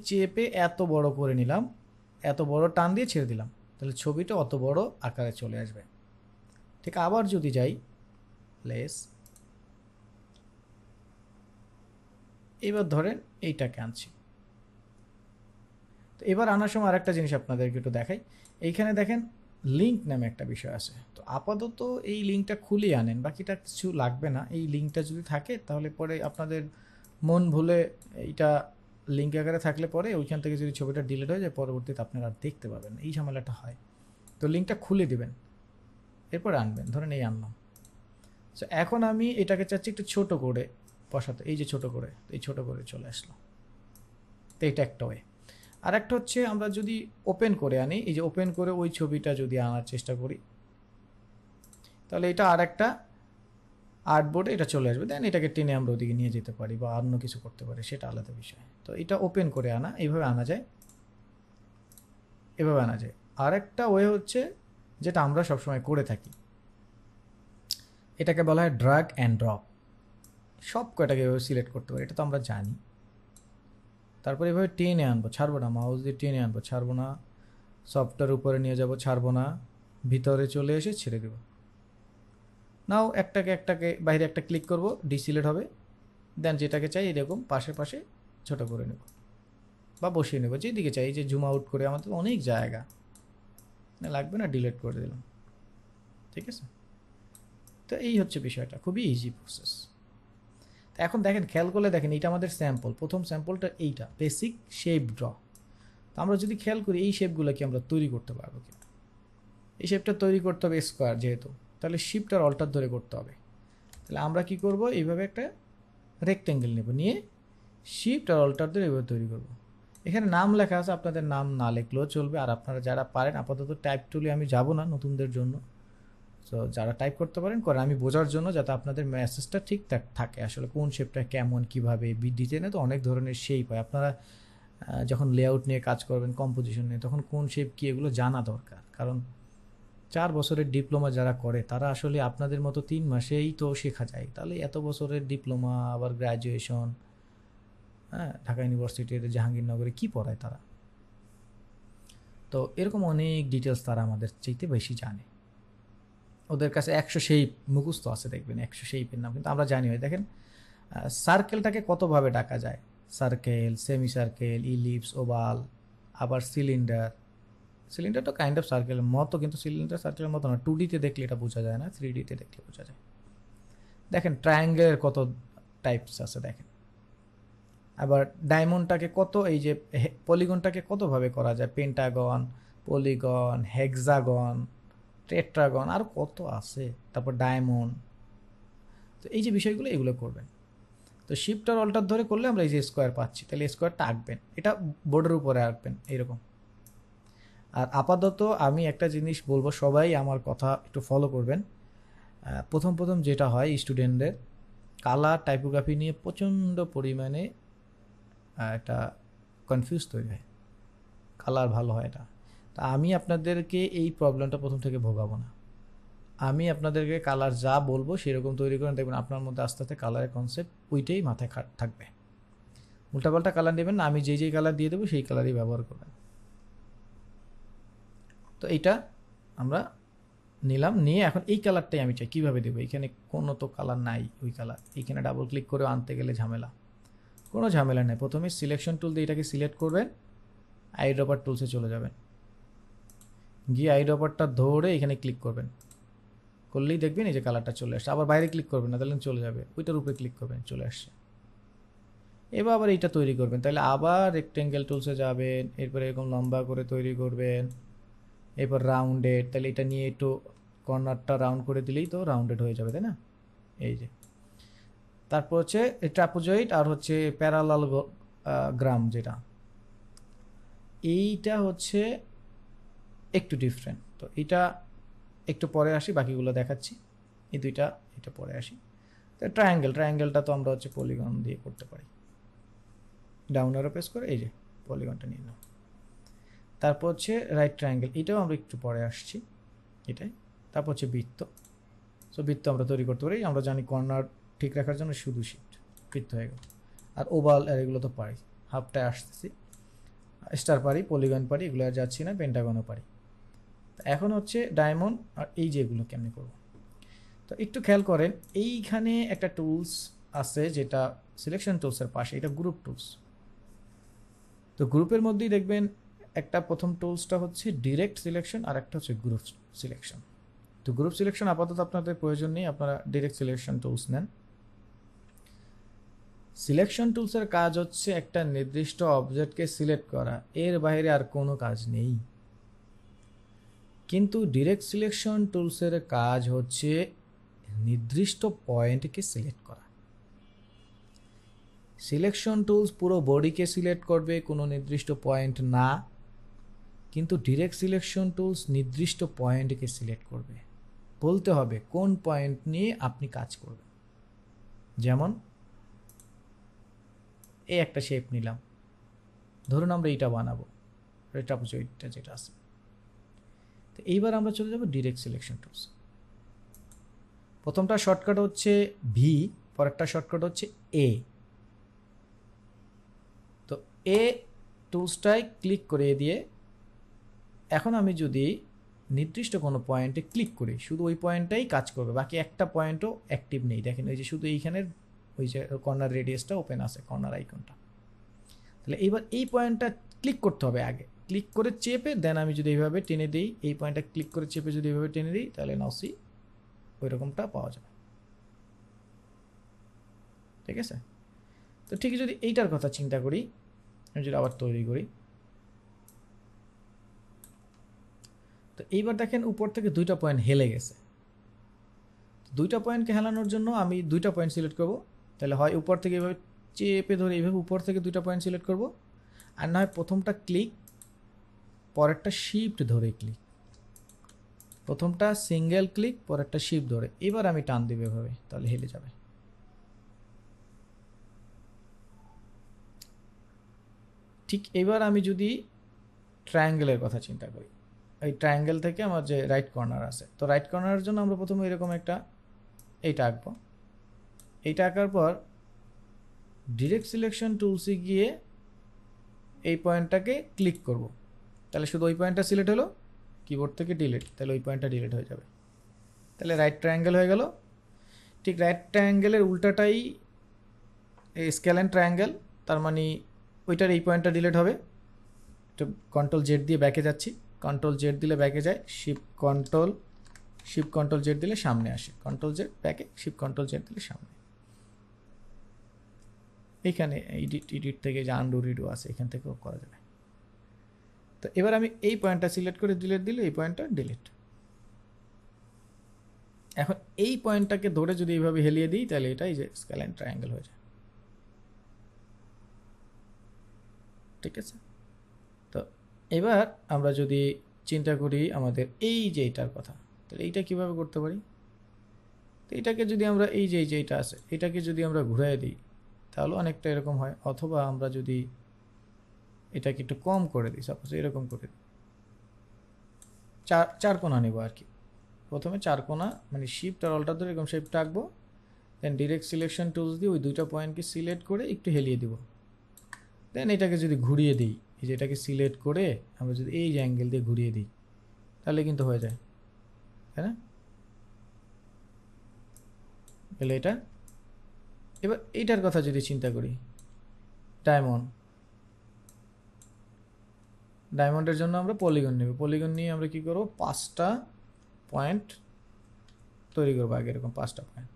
চেপে এত বড় করে নিলাম, এত বড় টান দিয়ে ছেড়ে দিলাম, তাহলে ছবিটা অত বড় আকারে চলে আসবে। ঠিক আবার যদি যাই প্লেস, এবার ধরেন এইটাকে আনছি। তো এবার আনার সময় আরেকটা জিনিস আপনাদেরকে একটু দেখাই। এইখানে দেখেন লিঙ্ক নামে একটা বিষয় আছে। তো আপাতত এই লিঙ্কটা খুলে আনেন, বাকিটা কিছু লাগবে না। এই লিঙ্কটা যদি থাকে তাহলে পরে আপনাদের মন ভুলে এইটা লিঙ্ক আকারে থাকলে পরে ওইখান থেকে যদি ছবিটা ডিলিট হয়ে যায় পরবর্তীতে আপনারা আর দেখতে পাবেন, এই ঝামেলাটা হয়। তো লিঙ্কটা খুলে দিবেন, এরপরে আনবেন। ধরেন এই আনলাম। সো এখন আমি এটাকে চাচ্ছি একটু ছোট করে বসাতে, এই যে ছোট করে, এই ছোট করে চলে আসলো। তো এইটা একটা ওয়ে। আর একটা হচ্ছে আমরা যদি ওপেন করে আনি, এই যে ওপেন করে ওই ছবিটা যদি আনার চেষ্টা করি তাহলে এটা আর একটা আর্টবোর্ডে এটা চলে আসবে। দেন এটাকে টেনে আমরা ওদিকে নিয়ে যেতে পারি বা অন্য কিছু করতে পারি, সেটা আলাদা বিষয়। তো এটা ওপেন করে আনা, এইভাবে আনা যায়, এভাবে আনা যায়। আর একটা ওয়ে হচ্ছে যেটা আমরা সবসময় করে থাকি, এটাকে বলা হয় ড্র্যাগ অ্যান্ড ড্রপ। সব কয়টাকে এভাবে সিলেক্ট করতে পারি, এটা তো আমরা জানি। তারপরে এভাবে টেনে আনবো, ছাড়বো না, মাউস দিয়ে টেনে আনবো, ছাড়বো না, সফটওয়্যার উপরে নিয়ে যাব, ছাড়বো না, ভিতরে চলে এসে ছেড়ে দেব। নাও একটাকে বাইরে একটা ক্লিক করব, ডিসিলেট হবে। দেন যেটাকে চাই এরকম পাশে পাশে ছোট করে নেব বা বসিয়ে নেব, যেদিকে চাই। যে জুম আউট করে আমাদের অনেক জায়গা লাগবে না, ডিলিট করে দিলাম। ঠিক আছে, তো এই হচ্ছে বিষয়টা, খুবই ইজি প্রসেস। তো এখন দেখেন, খেয়াল করলে দেখেন এইটা আমাদের স্যাম্পল, প্রথম স্যাম্পলটা এইটা বেসিক শেপ ড্র। তো আমরা যদি খেয়াল করি এই শেপগুলো কি আমরা তৈরি করতে পারবো কিনা। এই শেপটা তৈরি করতে হবে স্কোয়ার, যেহেতু তাহলে শিফট আর অল্টার ধরে করতে হবে। তাহলে আমরা কি করব, এইভাবে একটা রেক্টেঙ্গেল নেব, নিয়ে শিফট আর অল্টার ধরে এইভাবে তৈরি করব। এখানে নাম লেখা আছে, আপনাদের নাম না লিখলেও চলবে। আর আপনারা যারা পারেন, আপাতত টাইপ টুলে আমি যাব না নতুনদের জন্য, তো যারা টাইপ করতে পারেন করেন, আমি বোঝার জন্য, যাতে আপনাদের মেসেজটা ঠিক থাকে আসলে কোন শেপটা কেমন কীভাবে। ডিজাইনে তো অনেক ধরনের শেপ হয়, আপনারা যখন লেআউট নিয়ে কাজ করবেন, কম্পোজিশন নিয়ে, তখন কোন শেপ কী এগুলো জানা দরকার। কারণ 4 বছরের ডিপ্লোমা যারা করে তারা আসলে আপনাদের মতো 3 মাসেই তো শেখা যায়, তাহলে এত বছরের ডিপ্লোমা আবার গ্র্যাজুয়েশন, হ্যাঁ, ঢাকা ইউনিভার্সিটির জাহাঙ্গীরনগরে কি পড়ায় তারা, তো এরকম অনেক ডিটেলস তারা আমাদের চাইতে বেশি জানে। ওদের কাছে 100 শেপ মুখস্থ আছে, দেখবেন 100 শেপের নাম, কিন্তু আমরা জানি হয়। দেখেন সার্কেলটাকে কতভাবে ডাকা যায়, circle, semi circle, ellipse, oval, আবার সিলিন্ডার। সিলিন্ডার তো কাইন্ড অফ সার্কেলের মতো, কিন্তু সিলিন্ডার সার্কেলের মতো না, 2Dতে দেখলে এটা বোঝা যায় না, 3Dতে দেখলে বোঝা যায়। দেখেন ট্রায়াঙ্গেলের কত টাইপস আছে দেখেন। আবার ডায়মন্ডটাকে কত, এই যে পলিগনটাকে কতভাবে করা যায়, পেন্টাগন, পলিগন, হেক্সাগন, টেট্রাগন, আর কত আছে, তারপর ডায়মন্ড। তো এই যে বিষয়গুলো, এগুলো করবেন। তো শিফট আর অল্টার ধরে করলে আমরা এই যে স্কোয়ার পাচ্ছি, তাহলে স্কোয়ারটা আঁকবেন, এটা বোর্ডের উপরে আঁকবেন এইরকম। আর আপাতত আমি একটা জিনিস বলবো, সবাই আমার কথা একটু ফলো করবেন। প্রথম যেটা হয় স্টুডেন্টদের, কালার টাইপোগ্রাফি নিয়ে প্রচণ্ড পরিমাণে একটা কনফিউজ তৈরি হয়, কালার ভালো হয় এটা। তা আমি আপনাদেরকে এই প্রবলেমটা প্রথম থেকে ভোগাবো না, আমি আপনাদেরকে কালার যা বলবো সেরকম তৈরি করেন, দেখবেন আপনার মধ্যে আস্তে আস্তে কালারের কনসেপ্ট ওইটাই মাথায় থাকবে। উল্টাপাল্টা কালার নেবেন না, আমি যেই কালার দিয়ে দেবো সেই কালারই ব্যবহার করবেন। তো এইটা আমরা নিলাম, নিয়ে এখন এই কালারটাই আমি চাই, কীভাবে দেবো, এখানে কোনো তো কালার নাই, ওই কালার এইখানে ডাবল ক্লিক করে আনতে গেলে ঝামেলা, কোনো ঝামেলা নেই। প্রথমে সিলেকশন টুল দিয়ে এটাকে সিলেক্ট করবেন, আইড্রপার টুলসে চলে যাবেন, গিয়ে আইড্রপারটা ধরে এখানে ক্লিক করবেন, করলেই দেখবেন এই যে কালারটা চলে আসছে। আবার বাইরে ক্লিক করবেন না, তাহলে চলে যাবে, ওইটার উপরে ক্লিক করবেন, চলে আসছে। এবার আবার এইটা তৈরি করবেন, তাহলে আবার রেক্টেঙ্গেল টুলসে যাবেন, এরপরে এরকম লম্বা করে তৈরি করবেন, এরপর রাউন্ডেড, তাহলে এটা নিয়ে একটু কর্নারটা রাউন্ড করে দিলেই তো রাউন্ডেড হয়ে যাবে, তাই না? এই যে তারপর হচ্ছে ট্রাপোজয়েড আর হচ্ছে প্যারালাল গ্রাম, যেটা এইটা হচ্ছে একটু ডিফারেন্ট। তো এটা একটু পরে আসি, বাকিগুলো দেখাচ্ছি, এই দুইটা এটা পরে আসি। তো ট্রায়াঙ্গেলটা তো আমরা হচ্ছে পলিগন দিয়ে করতে পারি, ডাউন অ্যারো প্রেস করে এই যে পলিগনটা নিয়ে নাও। তারপর হচ্ছে রাইট ট্রায়াঙ্গেল, এটাও আমরা একটু পরে আসছি এটাই। তারপর হচ্ছে বৃত্ত, সো বৃত্ত আমরা তৈরি করতে পারি, আমরা জানি কর্নার ঠিক রাখার জন্য শুধু শিফট, বৃত্ত হয়ে গেল। আর ওভাল আর এগুলো তো পারি, হাফটায় আসতেছি, স্টার পারি, পলিগন পারি, এগুলো আর যাচ্ছি না, পেন্টাগনও পারি। এখন হচ্ছে ডায়মন্ড আর এই যেগুলো কেমনি করব। তো একটু খেয়াল করেন, এইখানে একটা টুলস আছে যেটা সিলেকশন টুলসের পাশে, এটা গ্রুপ টুলস। তো গ্রুপের মধ্যেই দেখবেন একটা প্রথম টুলসটা হচ্ছে ডিরেক্ট সিলেকশন, আর একটা হচ্ছে গ্রুপ সিলেকশন। তো গ্রুপ সিলেকশন আপাতত আপনাদের প্রয়োজন নেই, আপনারা ডিরেক্ট সিলেকশন টুলস নেন। সিলেকশন টুলসের কাজ হচ্ছে একটা নির্দিষ্ট অবজেক্টকে সিলেক্ট করা, এর বাইরে আর কোনো কাজ নেই। কিন্তু ডিরেক্ট সিলেকশন টুলসের কাজ হচ্ছে নির্দিষ্ট পয়েন্টকে সিলেক্ট করা। সিলেকশন টুলস পুরো বডিকে সিলেক্ট করবে, কোনো নির্দিষ্ট পয়েন্ট না, কিন্তু ডিরেক্ট সিলেকশন টুলস নির্দিষ্ট পয়েন্টকে সিলেক্ট করবে, বলতে হবে কোন পয়েন্ট নিয়ে আপনি কাজ করবেন। যেমন এই একটা শেপ নিলাম, ধরুন আমরা এইটা বানাবো, ট্রাপোজয়েডটা যেটা আছে। তো এইবার আমরা চলে যাব ডিরেক্ট সিলেকশন টুলস। প্রথমটা শর্টকাট হচ্ছে ভি, পরেরটা শর্টকাট হচ্ছে এ। তো এ টুলসটাই ক্লিক করে দিয়ে এখন আমি যদি নির্দিষ্ট কোনো পয়েন্টে ক্লিক করি, শুধু ওই পয়েন্টটাই কাজ করবে, বাকি একটা পয়েন্টও অ্যাক্টিভ নেই। দেখেন ওই যে শুধু এইখানের ওই যে কর্নার রেডিয়াসটা ওপেন আছে, কর্নার আইকনটা। তাহলে এইবার এই পয়েন্টটা ক্লিক করতে হবে, আগে ক্লিক করে চেপে দেন আমি যদি এইভাবে টেনে দিই, এই পয়েন্টটা ক্লিক করে চেপে যদি এইভাবে টেনে দিই, তাহলে নাওসি ওই রকমটা পাওয়া যাবে, ঠিক আছে? তো ঠিক যদি এইটার কথা চিন্তা করি, আমি যদি আবার তৈরি করি, তো এইবার দেখেন উপর থেকে দুইটা পয়েন্ট হেলে গেছে, দুইটা পয়েন্টকে হেলানোর জন্য আমি দুইটা পয়েন্ট সিলেক্ট করব, তাহলে হয় উপর থেকে এইভাবে চেপে ধরে এইভাবে উপর থেকে দুইটা পয়েন্ট সিলেক্ট করব, আর না হয় প্রথমটা ক্লিক পরেরটা শিফট ধরে ক্লিক, প্রথমটা সিঙ্গেল ক্লিক পরেরটা শিফট ধরে, এবার আমি টান দেব এভাবে, তাহলে হেলে যাবে। ঠিক এবার আমি যদি ট্রায়াঙ্গেলের কথা চিন্তা করি, এই ট্রায়াঙ্গেল থেকে আমার যে রাইট কর্নার আছে, তো রাইট কর্নারের জন্য আমরা প্রথমে এরকম একটা এইটা আঁকবো। এইটা আঁকার পর ডিরেক্ট সিলেকশন টুলসে গিয়ে এই পয়েন্টটাকে ক্লিক করব, তাহলে শুধু ওই পয়েন্টটা সিলেক্ট হলো, কিবোর্ড থেকে ডিলিট, তাহলে ওই পয়েন্টটা ডিলিট হয়ে যাবে, তাহলে রাইট ট্রায়াঙ্গেল হয়ে গেল। ঠিক রাইট ট্রায়াঙ্গেলের উল্টাটাই স্কেল অ্যান্ড ট্রায়াঙ্গেল, তার মানে ওইটার এই পয়েন্টটা ডিলিট হবে। তো কন্ট্রোল জেড দিয়ে ব্যাকে যাচ্ছি, কন্ট্রোল জেড দিলে ব্যাকে যায়, শিফট কন্ট্রোল জেড দিলে সামনে আসে, কন্ট্রোল জেড ব্যাকে, শিফট কন্ট্রোল জেড দিলে সামনে। এইখানে এডিট থেকে যে আনডু রিডু আছে এখান থেকেও করা যাবে। তো এবার আমি এই পয়েন্টটা সিলেক্ট করে ডিলিট দিলে এই পয়েন্টটা ডিলিট। এখন এই পয়েন্টটাকে ধরে যদি এইভাবে হেলিয়ে দিই তাহলে এটাই যে স্কেল অ্যান্ড ট্রায়াঙ্গেল হয়ে যায়। ঠিক আছে, তো এবার আমরা যদি চিন্তা করি আমাদের এই যে এইটার কথা, তাহলে এইটা কিভাবে করতে পারি? তো এটাকে যদি আমরা এই যে এইটা আছে এটাকে যদি আমরা ঘুরাই দিই তাহলে অনেকটা এরকম হয়, অথবা আমরা যদি এটাকে একটু কম করে দিই, সাপোজ এরকম করে দিই, চার কোণা নেব আর কি। প্রথমে চার কোণা মানে শিফট আর অল্টার ধরে এরকম শেপটা আঁকবো, দেন ডিরেক্ট সিলেকশন টুলস দিয়ে ওই দুইটা পয়েন্টকে সিলেক্ট করে একটু হেলিয়ে দিব, দেন এটাকে যদি ঘুরিয়ে দিই, এই যে এটাকে সিলেক্ট করে আমরা যদি এই যে অ্যাঙ্গেল দিয়ে ঘুরিয়ে দিই তাহলে কিন্তু হয়ে যায়, তাই না? তাহলে এটা এবার এইটার কথা যদি চিন্তা করি, ডায়মন্ডের জন্য আমরা পলিগন নেব, পলিগন নিয়ে আমরা কি করব, 5টা পয়েন্ট তৈরি করবো আগে, এরকম 5টা পয়েন্ট,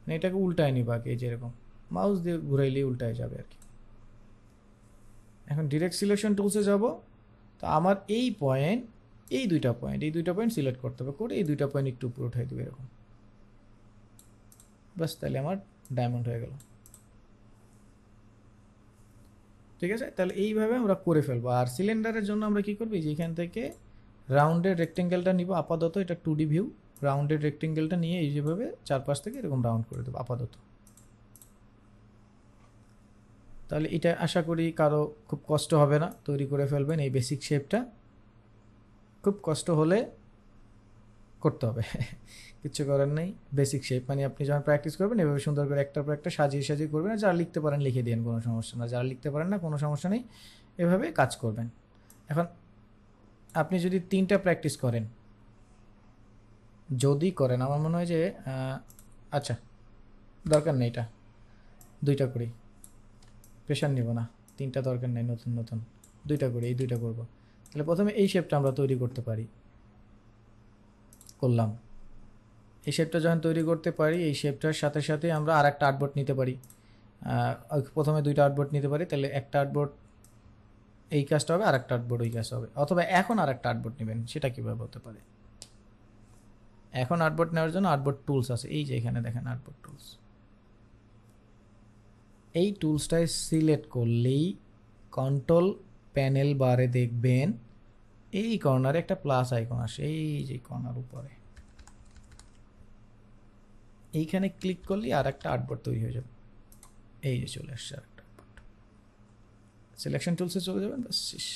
মানে এটাকে উল্টায় নিব আগে, এই যে এরকম মাউস দিয়ে ঘুরাইলেই উল্টায় যাবে আর কি। এখন ডিরেক্ট সিলেকশন টুলসে যাব, তো আমার এই দুইটা পয়েন্ট সিলেক্ট করতে হবে, করে এই দুইটা পয়েন্ট একটু উপরে উঠাই দেবে এরকম, বাস, তাহলে আমার ডায়মন্ড হয়ে গেল। ঠিক আছে, তাহলে এইভাবে আমরা করে ফেলবো। আর সিলিন্ডারের জন্য আমরা কি করবো, যেখান থেকে রাউন্ডেড রেক্টেঙ্গেলটা নিব আপাতত, এটা 2D ভিউ, রাউন্ডেড রেক্টেঙ্গেলটা নিয়ে এই যেভাবে চারপাশ থেকে এরকম রাউন্ড করে দেবো আপাতত। তাহলে এটা আশা করি কারো খুব কষ্ট হবে না, তৈরি করে ফেলবেন এই বেসিক শেপটা। খুব কষ্ট হলে করতে হবে কিচ্ছু করার নেই, বেসিক শেপ মানে আপনি যখন প্র্যাকটিস করবেন এভাবে সুন্দর করে একটার পর একটা সাজিয়ে করবেন। আর যারা লিখতে পারেন লিখে দিন, কোনো সমস্যা না, যারা লিখতে পারেন না কোনো সমস্যা নেই, এভাবে কাজ করবেন। এখন আপনি যদি 3টা প্র্যাকটিস করেন, আমার মনে হয় যে আচ্ছা দরকার নেই, এটা 2টা করি, প্রেশার নিব না, 3টা দরকার নেই, নতুন 2টা করি, এই 2টা করব। তাহলে প্রথমে এই শেপটা আমরা তৈরি করতে পারি, করলাম। এই শেপটা যখন তৈরি করতে পারি, এই শেপটার সাথে সাথে আমরা আর একটা আর্টবোর্ড নিতে পারি, প্রথমে 2টা আর্টবোর্ড নিতে পারি, তাহলে একটা আর্টবোর্ড এই কাজটা হবে, আর একটা আর্টবোর্ড ওই কাজটা হবে। অথবা এখন আর একটা আর্টবোর্ড নেবেন, সেটা কীভাবে হতে পারে? এখন আর্টবোর্ড নেওয়ার জন্য আর্টবোর্ড টুলস আছে, এই যে এখানে দেখেন আর্টবোর্ড টুলস, এই টুলসটায় সিলেক্ট করলেই কন্ট্রোল প্যানেল বারে দেখবেন এই কর্নারে একটা প্লাস আইকন আসে, এই যে কর্নার উপরে, এইখানে ক্লিক করলে আর একটা আর্টবোর্ড তৈরি হয়ে যাবে, এই যে চলে আসছে আর একটা আর্টবোর্ড। সিলেকশন টুলসে চলে যাবেন, বাস শেষ।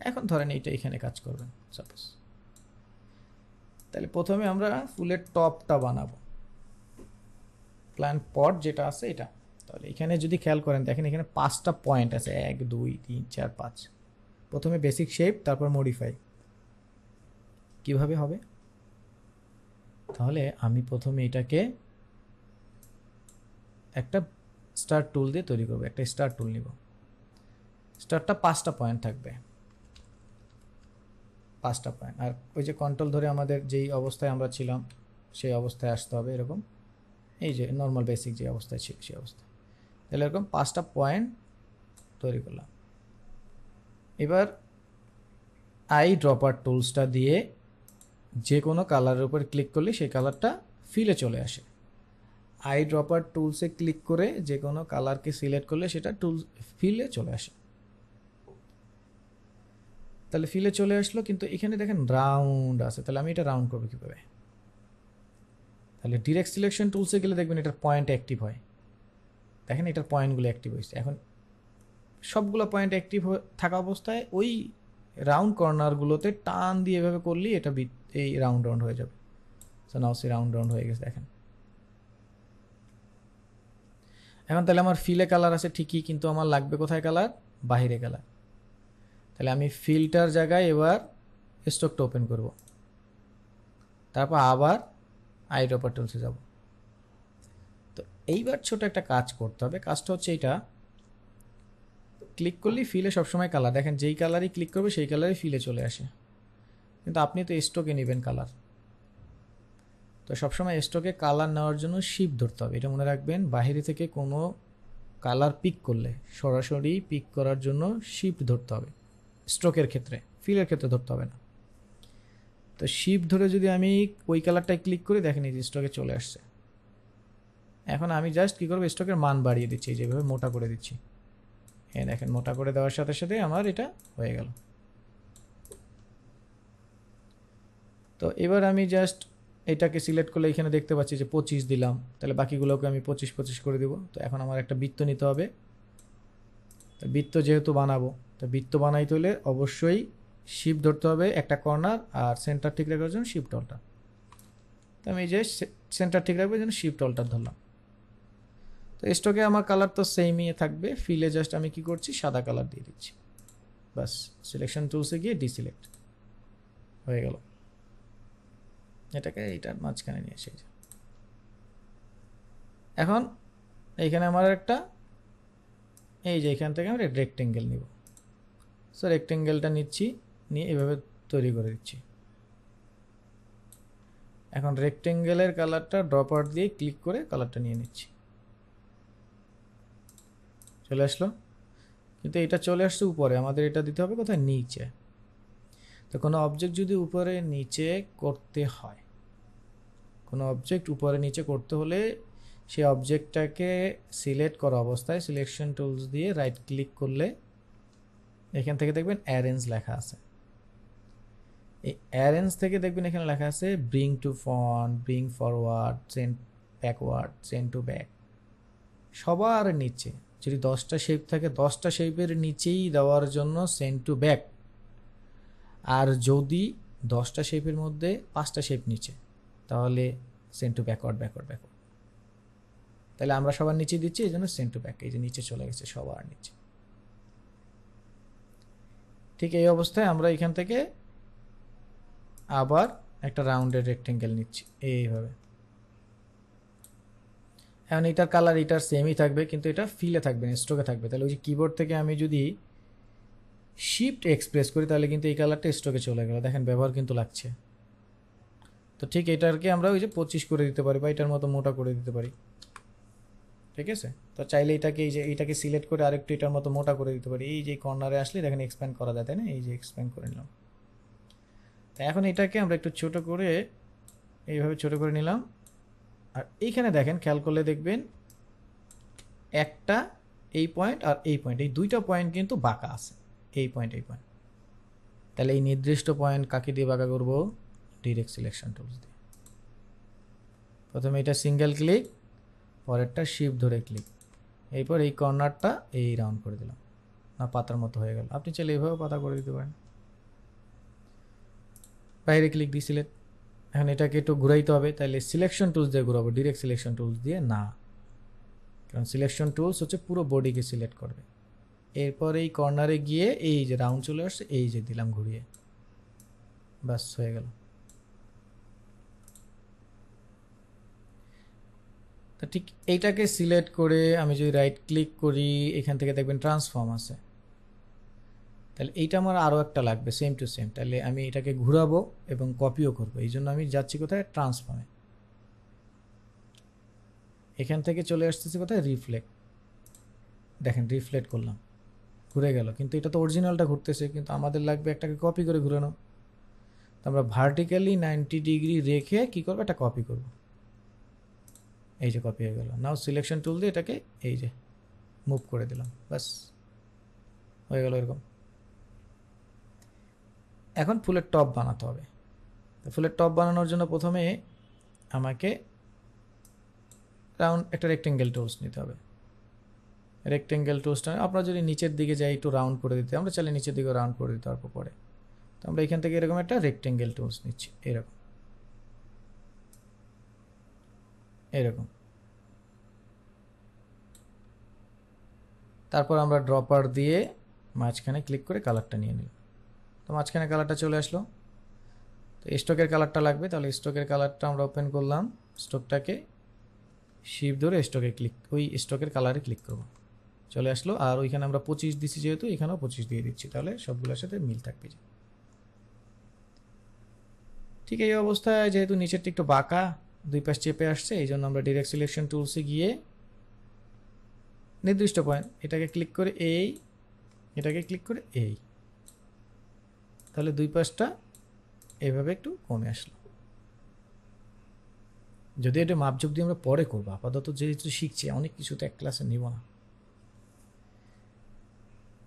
এখন ধরেন এইটা এখানে কাজ করবেন সাপোজ, তাহলে প্রথমে আমরা ফুলের টপটা বানাবো, প্ল্যান্ট পট যেটা আছে এটা। তাহলে এখানে যদি খেয়াল করেন দেখেন এখানে 5টা পয়েন্ট আছে, 1 2 3 4 5। প্রথমে বেসিক শেপ, তারপর মডিফাই। কিভাবে হবে? তাহলে আমি প্রথমে এটাকে একটা স্টার টুল দিয়ে তৈরি করব, একটা স্টার টুল নিব, স্টারটা 5টা পয়েন্ট থাকবে, 5টা পয়েন্ট। আর ওই যে কন্ট্রোল ধরে আমাদের যেই অবস্থায় আমরা ছিলাম সেই অবস্থায় আসতে হবে, এরকম এই যে নর্মাল বেসিক যে অবস্থায় ছিল সেই অবস্থায়। তাহলে এরকম 5টা পয়েন্ট তৈরি করলাম। এবার আই ড্রপার টুলসটা দিয়ে যে কোনো কালারের উপর ক্লিক করলে সেই কালারটা ফিলে চলে আসে। আই ড্রপার টুলসে ক্লিক করে যে কোনো কালারকে সিলেক্ট করলে সেটা ফিলে চলে আসে। তাহলে ফিলে চলে আসলো, কিন্তু এখানে দেখেন রাউন্ড আছে, তাহলে আমি এটা রাউন্ড করবো কীভাবে? তাহলে ডিরেক্ট সিলেকশন টুলসে গেলে দেখবেন এটার পয়েন্ট অ্যাক্টিভ হয়। দেখেন এটার পয়েন্টগুলো অ্যাক্টিভ হয়েছে। এখন সবগুলো পয়েন্ট অ্যাক্টিভ থাকা অবস্থায় ওই রাউন্ড কর্নারগুলোতে টান দিয়ে এভাবে করলেই এটা এই রাউন্ড হয়ে যাবে। সো নাও সে রাউন্ড হয়ে গেছে দেখেন। এখন তাহলে আমার ফিলে কালার আছে ঠিকই, কিন্তু আমার লাগবে কোথায় কালার? বাহিরে কালার। তাহলে আমি ফিল্টার জায়গায় এবার স্টকটা ওপেন করব, তারপর আবার আই ড্রপার টুলসে যাব। তো এইবার ছোট একটা কাজ করতে হবে। কাজটা হচ্ছে এইটা, ক্লিক করলেই ফিলে সবসময় কালার, দেখেন যেই কালারই ক্লিক করবে সেই কালারই ফিলে চলে আসে। কিন্তু আপনি তো স্টকে নেবেন কালার, তো সবসময় স্টকে কালার নেওয়ার জন্য শিফট ধরতে হবে। এটা মনে রাখবেন, বাইরে থেকে কোনো কালার পিক করলে সরাসরি পিক করার জন্য শিফট ধরতে হবে স্ট্রোকের ক্ষেত্রে, ফিলের ক্ষেত্রে ধরতে হবে না। তো শিফট ধরে যদি আমি ওই কালারটায় ক্লিক করি, দেখেন এই যে স্টকে চলে আসছে। এখন আমি জাস্ট কী করবো, স্টকের মান বাড়িয়ে দিচ্ছি, যেভাবে মোটা করে দিচ্ছি। হ্যাঁ দেখেন, মোটা করে দেওয়ার সাথে সাথে আমার এটা হয়ে গেল। তো এবার আমি জাস্ট এটাকে সিলেক্ট করলে এখানে দেখতে পাচ্ছি যে 25 দিলাম, তাহলে বাকিগুলোকে আমি 25 করে দেবো। তো এখন আমার একটা বৃত্ত নিতে হবে। তো বৃত্ত যেহেতু বানাবো, তো বৃত্ত বানাইতে হলে অবশ্যই শিফট ধরতে হবে একটা কর্নার, আর সেন্টার ঠিক রাখার জন্য শিফট অল্টার। তো আমি যে সেন্টার ঠিক রাখবো জন্য শিফট অল্টার ধরলাম। তো স্টকে আমার কালার তো সেমই থাকবে, ফিলে জাস্ট আমি কি করছি, সাদা কালার দিয়ে দিচ্ছি। বাস সিলেকশন টুলসে গিয়ে ডিসিলেক্ট হয়ে গেল। এটাকে এইটার মাঝখানে নিয়ে এসে, এখন এইখানে আমার একটা এই যে এখান থেকে আমরা রেক্টেঙ্গেল নিব। সো রেক্টেঙ্গেলটা নিচ্ছি, নিয়ে এভাবে তৈরি করে দিচ্ছি। এখন রেক্টেঙ্গেলের কালারটা ড্রপ আউট দিয়ে ক্লিক করে কালারটা নিয়ে নিচ্ছি, চলে আসলো। কিন্তু এটা চলে আসছে উপরে, আমাদের এটা দিতে হবে কোথায়, নিচে। তো কোনো অবজেক্ট যদি উপরে নিচে করতে হয়, কোনো অবজেক্ট উপরে নিচে করতে হলে সেই অবজেক্টটাকে সিলেক্ট করা অবস্থায় সিলেকশন টুলস দিয়ে রাইট ক্লিক করলে এখান থেকে দেখবেন অ্যারেঞ্জ লেখা আছে। এই অ্যারেঞ্জ থেকে দেখবেন এখানে লেখা আছে bring to front, bring forward, send backward, send to back. সবার নিচে যদি 10টা শেপ থাকে, 10টা শেপের নিচেই দেওয়ার জন্য সেন্ড টু ব্যাক। আর যদি 10টা শেপের মধ্যে 5টা শেপ নিচে, তাহলে send to backward, backward, backward. তাহলে আমরা সবার নিচে দিচ্ছি, এই জন্য সেন্ড টু ব্যাক, এই যে নিচে চলে গেছে সবার নিচে। ঠিক এই অবস্থায় আমরা এখান থেকে আবার একটা রাউন্ডের রেক্টেঙ্গেল নিচ্ছি এইভাবে। এখন এটার কালার এটার সেমই থাকবে, কিন্তু এটা ফিলে থাকবে না, স্ট্রোকে থাকবে। তাহলে ওই যে কিবোর্ড থেকে আমি যদি শিফট এক্সপ্রেস করি, তাহলে কিন্তু এই কালারটা স্ট্রোকে চলে গেল, দেখেন ব্যবহার কিন্তু লাগছে। তো ঠিক এটাকে আমরা ওই যে 25 করে দিতে পারি, বা এটার মতো মোটা করে দিতে পারি, ঠিক আছে। তো চাইলে এটাকে এই যে এইটাকে সিলেক্ট করে আরেকটু এটার মতো মোটা করে দিতে পারি। এই যে কর্নারে আসলে দেখেন এক্সপ্যান্ড করা যায়, তাই না? এই যে এক্সপ্যান্ড করে নিলাম। তো এখন এটাকে আমরা একটু ছোট করে এইভাবে ছোট করে নিলাম। আর এইখানে দেখেন, খেয়াল করলে দেখবেন একটা এই পয়েন্ট আর এই পয়েন্ট, এই দুইটা পয়েন্ট কিন্তু বাঁকা আছে, এই পয়েন্ট এই পয়েন্ট। তাহলে এই নির্দিষ্ট পয়েন্ট কাকে দিয়ে বাঁকা করব, ডিরেক্ট সিলেকশন টুলস দিয়ে। প্রথমে এটা সিঙ্গেল ক্লিক, পরেরটা শিফট ধরে ক্লিক, এরপর এই কর্নারটা এই রাউন্ড করে দিলাম, না পাতার মতো হয়ে গেল। আপনি চাইলে এইভাবে পাতা করে দিতে পারেন। বাইরে ক্লিক দিয়ে সিলেক্ট। এখন এটাকে একটু ঘুরাইতে হবে, তাহলে সিলেকশন টুলস দিয়ে ঘুরাবো, ডিরেক্ট সিলেকশন টুলস দিয়ে না, কারণ সিলেকশন টুলস হচ্ছে পুরো বডিকে সিলেক্ট করবে। এরপর এই কর্নারে গিয়ে এই যে রাউন্ড চলে আসছে, এই যে দিলাম ঘুরিয়ে, বাস হয়ে গেল। তো ঠিক এইটাকে সিলেক্ট করে আমি যদি রাইট ক্লিক করি, এখান থেকে দেখবেন ট্রান্সফর্ম আছে। তাহলে এইটা আমার আরও একটা লাগবে সেম টু সেম, তাহলে আমি এটাকে ঘুরাবো এবং কপিও করবো। এই জন্য আমি যাচ্ছি কোথায়, ট্রান্সফর্মে। এখান থেকে চলে আসতেছি কোথায়, রিফ্লেক্ট। দেখেন রিফ্লেক্ট করলাম, ঘুরে গেল, কিন্তু এটা তো অরিজিনালটা ঘুরতেছে, কিন্তু আমাদের লাগবে একটাকে কপি করে ঘুরানো। তো আমরা ভার্টিক্যালি 90 ডিগ্রি রেখে কি করব, এটা কপি করব। এই যে কপি হয়ে গেল। নাও সিলেকশন টুল দিয়ে এটাকে এই যে মুভ করে দিলাম, বাস হয়ে গেল এরকম। এখন ফুলের টপ বানাতে হবে। তো ফুলের টপ বানানোর জন্য প্রথমে আমাকে রাউন্ড একটা রেক্টেঙ্গেল টুলস নিতে হবে। রেক্টেঙ্গেল টুলসটা আপনারা যদি নিচের দিকে যাই একটু রাউন্ড করে দিতে, আমরা চাইলে নিচের দিকে রাউন্ড করে দিতে পারবো পরে। তো আমরা এখান থেকে এরকম একটা রেক্টেঙ্গেল টুলস নিচ্ছি, এরকম এরকম। তারপর আমরা ড্রপার দিয়ে মাঝখানে ক্লিক করে কালারটা নিয়ে নিলাম। তো মাঝখানে কালারটা চলে আসলো। তো স্টকের কালারটা লাগবে, তাহলে স্টকের কালারটা আমরা ওপেন করলাম। স্টকটাকে শিফট ধরে স্টকে ক্লিক, ওই স্টকের কালারে ক্লিক করব, চলে আসলো। আর ওইখানে আমরা 25 দিচ্ছি যেহেতু, এখানেও 25 দিয়ে দিচ্ছি, তাহলে সবগুলোর সাথে মিল থাকবে। ঠিক এই অবস্থায় যেহেতু নিচেরটা একটু বাঁকা, দুই পাশ চেপে আসছে, এই জন্য আমরা ডিরেক্ট সিলেকশন টুলসে গিয়ে নির্দিষ্ট পয়েন্ট এটাকে ক্লিক করে এই, এটাকে ক্লিক করে এই, তাহলে দুই পাশটা এইভাবে একটু কমে আসলো। যদি এটা মাপজোক দিয়ে আমরা পরে করবো, আপাতত যেহেতু শিখছি অনেক কিছু তো এক ক্লাসে নিব না।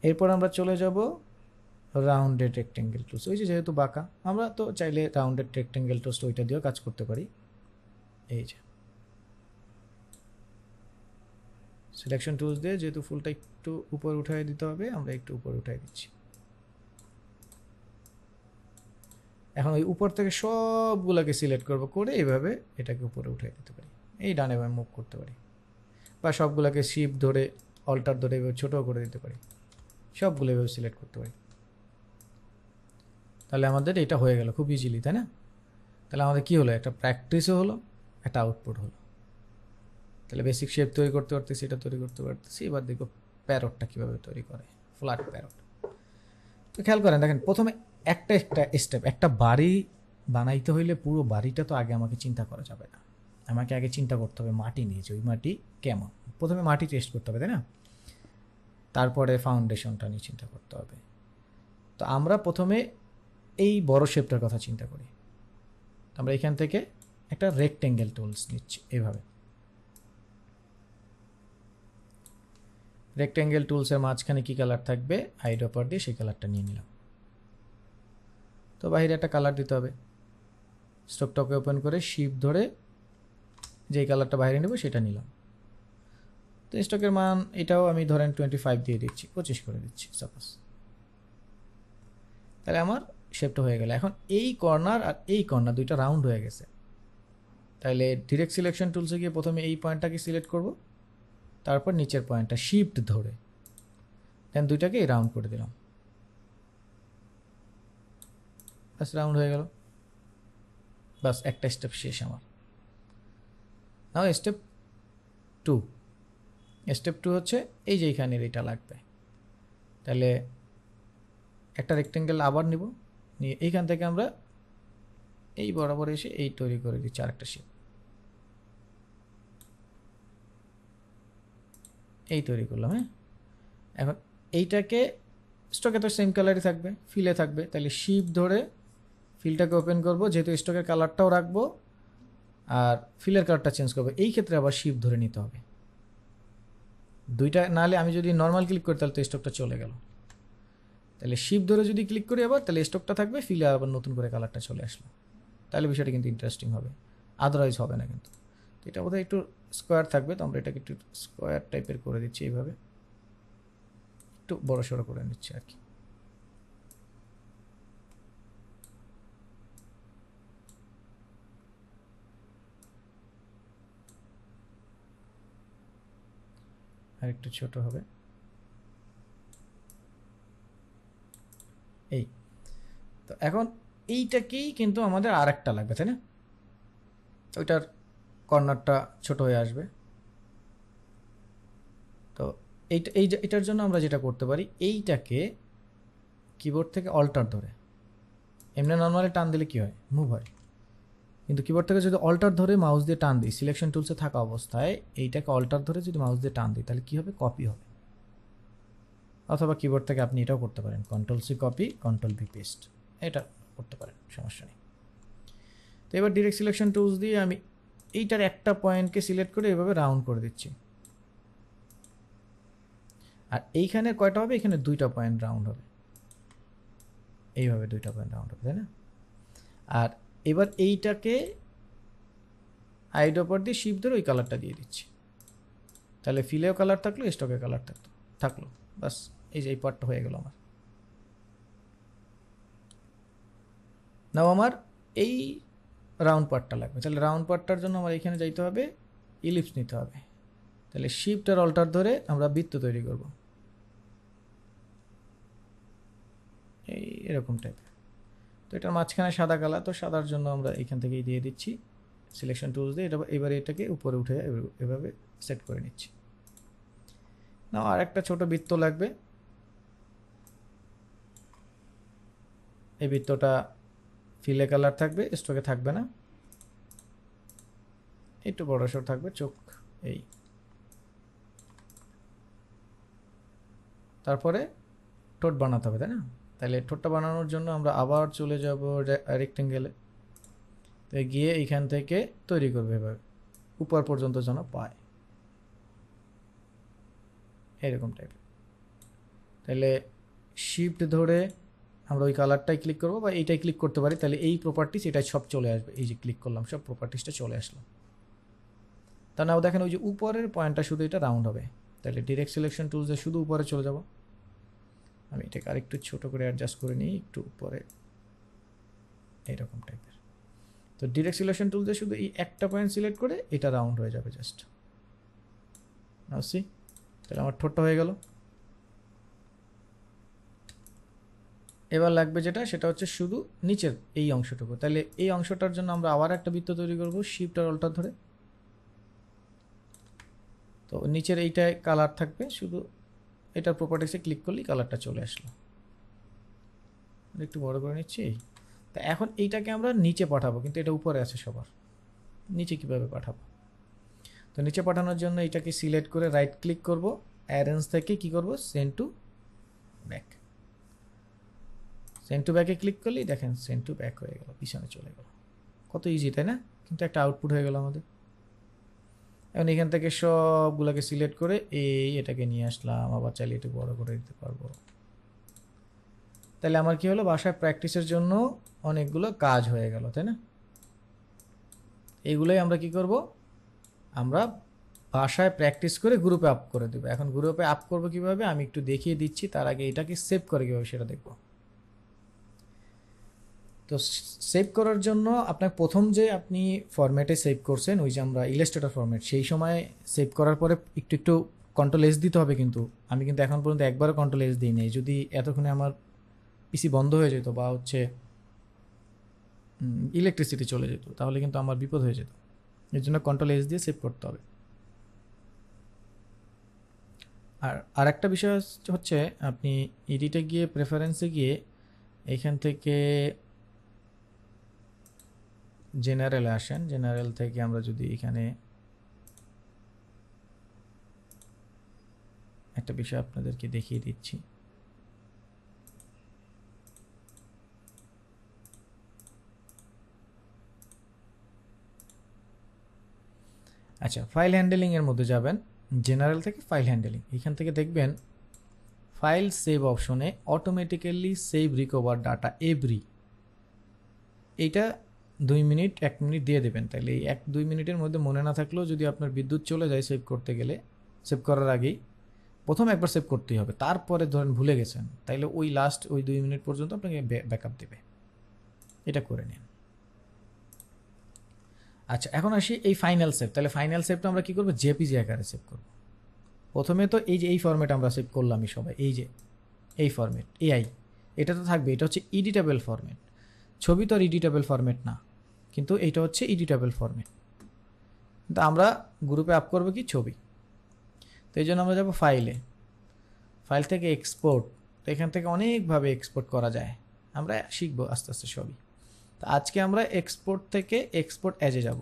এরপর আমরা চলে যাব রাউন্ডেড রেক্টেঙ্গেল টুলস। ওই যে যেহেতু বাঁকা, আমরা তো চাইলে রাউন্ডেড রেক্টেঙ্গেল টুলস ওইটা দিয়েও কাজ করতে পারি। এই যে সিলেকশন টুলস দিয়ে যেহেতু ফুলটা একটু উপর উঠাই দিতে হবে, আমরা একটু উপর উঠাই দিচ্ছি। এখন ওই উপর থেকে সবগুলোকে সিলেক্ট করব, করে এইভাবে এটাকে উপরে উঠাই দিতে পারি, এই ডানে বামে মুভ করতে পারি, বা সবগুলোকে শিফট ধরে অল্টার ধরে এভাবে ছোটো করে দিতে পারি, সবগুলো এভাবে সিলেক্ট করতে পারি। তাহলে আমাদের এটা হয়ে গেল খুব ইজিলি, তাই না? তাহলে আমাদের কি হলো, একটা প্র্যাকটিসও হলো, একটা আউটপুট হলো। তাহলে বেসিক শেপ তৈরি করতে পারতেছি, এটা তৈরি করতে পারতেছি। এবার দেখো প্যারটটা কীভাবে তৈরি করে, ফ্ল্যাট প্যারট। তো খেয়াল করেন, দেখেন প্রথমে একটা স্টেপ, একটা বাড়ি বানাইতে হইলে পুরো বাড়িটা তো আগে আমাকে চিন্তা করা যাবে না, আমাকে আগে চিন্তা করতে হবে মাটি নিয়েছে, ওই মাটি কেমন, প্রথমে মাটি টেস্ট করতে হবে, তাই না? তারপরে ফাউন্ডেশনটা নিয়ে চিন্তা করতে হবে। তো আমরা প্রথমে এই বড় শেপটার কথা চিন্তা করি। আমরা এখান থেকে একটা রেক্টেঙ্গেল টুলস নিচ্ছি, এভাবে রেক্টেঙ্গেল টুলসের মাঝখানে কি কালার থাকবে, আইড্রপার দিয়ে সেই কালারটা নিয়ে নিলাম। তো বাইরে একটা কালার দিতে হবে। স্টকটাকে ওপেন করে শিফট ধরে যেই কালারটা বাইরে নেব সেটা নিলাম। তো স্টকের মান এটাও আমি ধরেন 25 দিয়ে দিচ্ছি, 25 করে দিচ্ছি সাপোজ। তাহলে আমার শেপটা হয়ে গেল। এখন এই কর্নার আর এই কর্নার দুইটা রাউন্ড হয়ে গেছে। তাহলে ডিরেক্ট সিলেকশন টুলসে গিয়ে প্রথমে এই পয়েন্টটাকে সিলেক্ট করব, তারপর নিচের পয়েন্টটা শিফট ধরে দেন দুইটাকে রাউন্ড করে দিলাম, বাস রাউন্ড হয়ে গেল। বাস একটা স্টেপ শেষ আমার। নাও স্টেপ 2। স্টেপ 2 হচ্ছে এই যে এইখানের এটা লাগবে। তাহলে একটা রেক্টেঙ্গেল আবার নিব, নিয়ে এইখান থেকে আমরা এই বরাবর এসে এই তৈরি করে দিচ্ছি আরেকটা শেপ, এই তৈরি করলাম। হ্যাঁ, এখন এইটাকে স্টকে তো সেম কালারই থাকবে, ফিলে থাকবে, তাহলে শিফট ধরে ফিলটাকে ওপেন করব, যেহেতু স্টকের কালারটাও রাখবো আর ফিলের কালারটা চেঞ্জ করবো, এই ক্ষেত্রে আবার শিফট ধরে নিতে হবে দুইটা, নাহলে আমি যদি নর্মাল ক্লিক করি তাহলে তো স্টকটা চলে গেল। তাহলে শিফট ধরে যদি ক্লিক করি আবার, তাহলে স্টকটা থাকবে, ফিলে আবার নতুন করে কালারটা চলে আসলো। তাহলে বিষয়টা কিন্তু ইন্টারেস্টিং হবে, আদারওয়াইজ হবে না কিন্তু। তো এটা বোধহয় একটু স্কোয়ার থাকবে, তো আমরা এটাকে একটু স্কোয়ার টাইপের করে দিচ্ছি, এইভাবে একটু বড় সড়ো করে নিচ্ছি আর কি। আর একটু ছোট হবে, এই। তো এখন এইটাকেই কিন্তু আমাদের আর একটা লাগবে, তাই না? ওইটার কর্নারটা ছোট হয়ে আসবে। তো এটার জন্য আমরা যেটা করতে পারি, এইটাকে কিবোর্ড থেকে অল্টার ধরে, এমনি নর্মালি টান দিলে কি হয়, মুভ হয়, কিন্তু কিবোর্ড থেকে যদি অল্টার ধরে মাউস দিয়ে টান দিই, সিলেকশন টুলসে থাকা অবস্থায় এইটাকে অল্টার ধরে যদি মাউস দিয়ে টান দিই, তাহলে কি হবে, কপি হবে। অথবা কিবোর্ড থেকে আপনি এটাও করতে পারেন, control C copy, control V paste, এটা করতে পারেন, সমস্যা নেই। তো এবার ডিরেক্ট সিলেকশন টুলস দিয়ে আমি এইটার একটা পয়েন্টকে সিলেক্ট করে এভাবে রাউন্ড করে দিচ্ছি। আর এইখানে কয়টা হবে? এখানে 2টা পয়েন্ট রাউন্ড হবে, এইভাবে 2টা পয়েন্ট রাউন্ড হবে, তাই না? আর এবার এইটাকে আইড্রপার দিয়ে শিফট ধরে ওই কালারটা দিয়ে দিচ্ছি, তাহলে ফিলেও কালার থাকলো, স্টকে কালার থাকলো, বাস এই যে এই পার্টটা হয়ে গেল আমার। নাও আমার এই রাউন্ড পার্টটা লাগবে, তাহলে রাউন্ড পার্টটার জন্য আমার এখানে যাইতে হবে, ইলিপস নিতে হবে, তাহলে শিফট আর অল্টার ধরে আমরা বৃত্ত তৈরি করব এই এরকম টাইপের। তো এটার মাঝখানে সাদা কালার, তো সাদার জন্য আমরা এখান থেকেই দিয়ে দিচ্ছি সিলেকশন টুলস দিয়ে। এটা এবারে এটাকে উপরে উঠে এভাবে সেট করে নিচ্ছি। নাও আর একটা ছোট বৃত্ত লাগবে, এই বৃত্তটা ফিলে কালার থাকবে, স্টকে থাকবে না, একটু বড়সড় থাকবে, চোখ এই। তারপরে ঠোঁট বানাতে হবে, তাই না? তাহলে ঠোঁটটা বানানোর জন্য আমরা আবার চলে যাব রেক্টেঙ্গেলে, তো গিয়ে এইখান থেকে তৈরি করবে এভাবে উপর পর্যন্ত যেন পায়, এরকম টাইপের। তাহলে শিফট ধরে আমরা ওই কালারটাই ক্লিক করবো, বা এইটাই ক্লিক করতে পারি, তাহলে এই প্রপার্টিস এটা সব চলে আসবে। এই যে ক্লিক করলাম, সব প্রপার্টিসটা চলে আসলো। তা নাও দেখেন ওই যে উপরের পয়েন্টটা শুধু এটা রাউন্ড হবে, তাহলে ডিরেক্ট সিলেকশন টুলসে শুধু উপরে চলে যাব। আমি এটাকে আরেকটু ছোট করে অ্যাডজাস্ট করে নিই, একটু উপরে এইরকম টাইপের। তো ডিরেক্ট সিলেকশন টুলসে শুধু এই একটা পয়েন্ট সিলেক্ট করে এটা রাউন্ড হয়ে যাবে জাস্ট। নাও সি, তাহলে আমার ঠোঁটটা হয়ে গেল। এবার লাগবে যেটা, সেটা হচ্ছে শুধু নিচের এই অংশটুকু। তাহলে এই অংশটার জন্য আমরা আবার একটা বৃত্ত তৈরি করব, শিফট আর অল্টার ধরে। তো নিচের এইটায় কালার থাকবে, শুধু এটার প্রপার্টিসে ক্লিক করলেই কালারটা চলে আসলো। একটু বড় করে নিচ্ছি। তা এখন এইটাকে আমরা নিচে পাঠাবো, কিন্তু এটা উপরে আছে সবার, নিচে কিভাবে পাঠাবো? তো নিচে পাঠানোর জন্য এটাকে সিলেক্ট করে রাইট ক্লিক করব, অ্যারেঞ্জ থেকে কি করব, send to back. Send to ব্যাকে ক্লিক করলেই দেখেন সেন্ড টু ব্যাক হয়ে গেল, পিছনে চলে গেল। কত ইজি, তাই না? কিন্তু একটা আউটপুট হয়ে গেল আমাদের। এখন এখান থেকে সবগুলোকে সিলেক্ট করে এটাকে নিয়ে আসলাম, আবার চাইলে একটু বড় করে দিতে পারবো। তাহলে আমার কি হলো, বাসায় প্র্যাকটিসের জন্য অনেকগুলো কাজ হয়ে গেল, তাই না? এইগুলোই আমরা কি করব, আমরা বাসায় প্র্যাকটিস করে গ্রুপে আপ করে দেবো। এখন গ্রুপে আপ করবো কিভাবে আমি একটু দেখিয়ে দিচ্ছি, তার আগে এটাকে সেভ করে কীভাবে সেটা দেখব। তো সেভ করার জন্য আপনার প্রথম যে আপনি ফরম্যাটে সেভ করছেন, ওই যে আমরা ইলাস্ট্রেটর ফরম্যাট, সেই সময় সেভ করার পরে একটু একটু কন্ট্রোল এস দিতে হবে। কিন্তু আমি কিন্তু এখন পর্যন্ত একবারও কন্ট্রোল এস দিই নাই। যদি এতক্ষণে আমার পিসি বন্ধ হয়ে যেত বা হচ্ছে ইলেকট্রিসিটি চলে যেত, তাহলে কিন্তু আমার বিপদ হয়ে যেত। এর জন্য কন্ট্রোল এস দিয়ে সেভ করতে হবে। আর একটা বিষয় হচ্ছে, আপনি এডিটে গিয়ে প্রেফারেন্সে গিয়ে এইখান থেকে জেনারেলে আসেন। জেনারেল থেকে আমরা যদি এখানে একটা বিষয় আপনাদেরকে দেখিয়ে দিচ্ছি। আচ্ছা, ফাইল হ্যান্ডেলিংয়ের মধ্যে যাবেন, জেনারেল থেকে ফাইল হ্যান্ডেলিং। এখান থেকে দেখবেন ফাইল সেভ অপশনে automatically save recover data every, এইটা 2 মিনিট 1 মিনিট দিয়ে দেবেন। তাহলে এই 1-2 মিনিটের মধ্যে মনে না থাকলেও যদি আপনার বিদ্যুৎ চলে যায় সেভ করতে গেলে, সেভ করার আগেই প্রথম একবার সেভ করতেই হবে। তারপরে ধরেন ভুলে গেছেন, তাইলে ওই লাস্ট ওই 2 মিনিট পর্যন্ত আপনাকে ব্যাকআপ দেবে। এটা করে নিন। আচ্ছা, এখন আসি এই ফাইনাল সেভ। তাহলে ফাইনাল সেভটা আমরা কী করবো, জেপিজি আকারে সেভ করব। প্রথমে তো এই যে এই ফরম্যাট আমরা সেভ করলামই সবাই, এই যে এই ফরম্যাট এআই, এটা তো থাকবে। এটা হচ্ছে এডিটেবল ফরম্যাট। ছবি তো আর এডিটেবল ফরম্যাট না, কিন্তু এইটা হচ্ছে এডিটেবল ফরম্যাট। কিন্তু আমরা গ্রুপে আপ করবো কি, ছবি। তো এই জন্য আমরা যাবো ফাইলে, ফাইল থেকে এক্সপোর্ট। তো এখান থেকে অনেকভাবে এক্সপোর্ট করা যায়, আমরা শিখবো আস্তে আস্তে সবই। তো আজকে আমরা এক্সপোর্ট থেকে এক্সপোর্ট অ্যাজে যাব।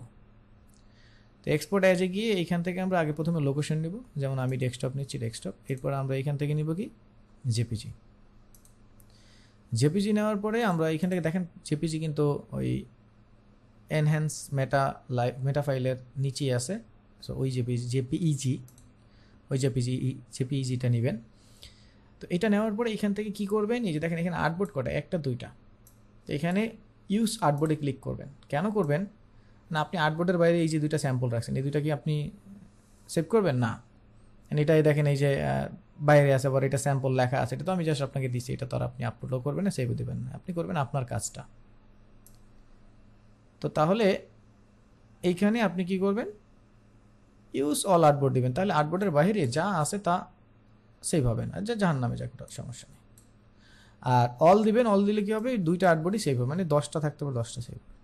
তো এক্সপোর্ট অ্যাজে গিয়ে এইখান থেকে আমরা আগে প্রথমে লোকেশন নিব, যেমন আমি ডেস্কটপ নিচ্ছি, ডেস্কটপ। এরপর আমরা এখান থেকে নিব কি, জেপিজি। জেপিজি নেওয়ার পরে আমরা এখান থেকে দেখেন জেপিজি কিন্তু ওই এনহ্যান্স মেটা ফাইলের নিচেই আছে। সো ওই জেপিইজি ওই জেপিইজিটা নেবেন। তো এটা নেওয়ার পরে এখান থেকে কি করবেন, এই যে দেখেন এখানে আর্টবোর্ড কটা, একটা দুইটা, তো এখানে ইউজ আর্টবোর্ডে ক্লিক করবেন। কেন করবেন না, আপনি আর্টবোর্ডের বাইরে এই যে দুইটা স্যাম্পল রাখছেন, এই দুইটা কি আপনি সেভ করবেন না? এটাই দেখেন এই যে বাইরে আছে, আবার এটা স্যাম্পল লেখা আছে, এটা তো আমি জাস্ট আপনাকে দিচ্ছি, এটা তো আর আপনি আপলোডও করবেন না, সেভও দেবেন না, আপনি করবেন আপনার কাজটা। তো তাহলে এইখানে আপনি কি করবেন, ইউজ অল আর্টবোর্ড দিবেন, তাহলে আর্টবোর্ডের বাইরে যা আছে তা সেভ হবে না, যা জাহান নামে যাক, সমস্যা নেই। আর অল দিবেন, অল দিলে কি হবে, দুইটা আর্টবোর্ডই সেভ হবে, মানে 10টা থাকতে পারে 10টা সেভ হবে।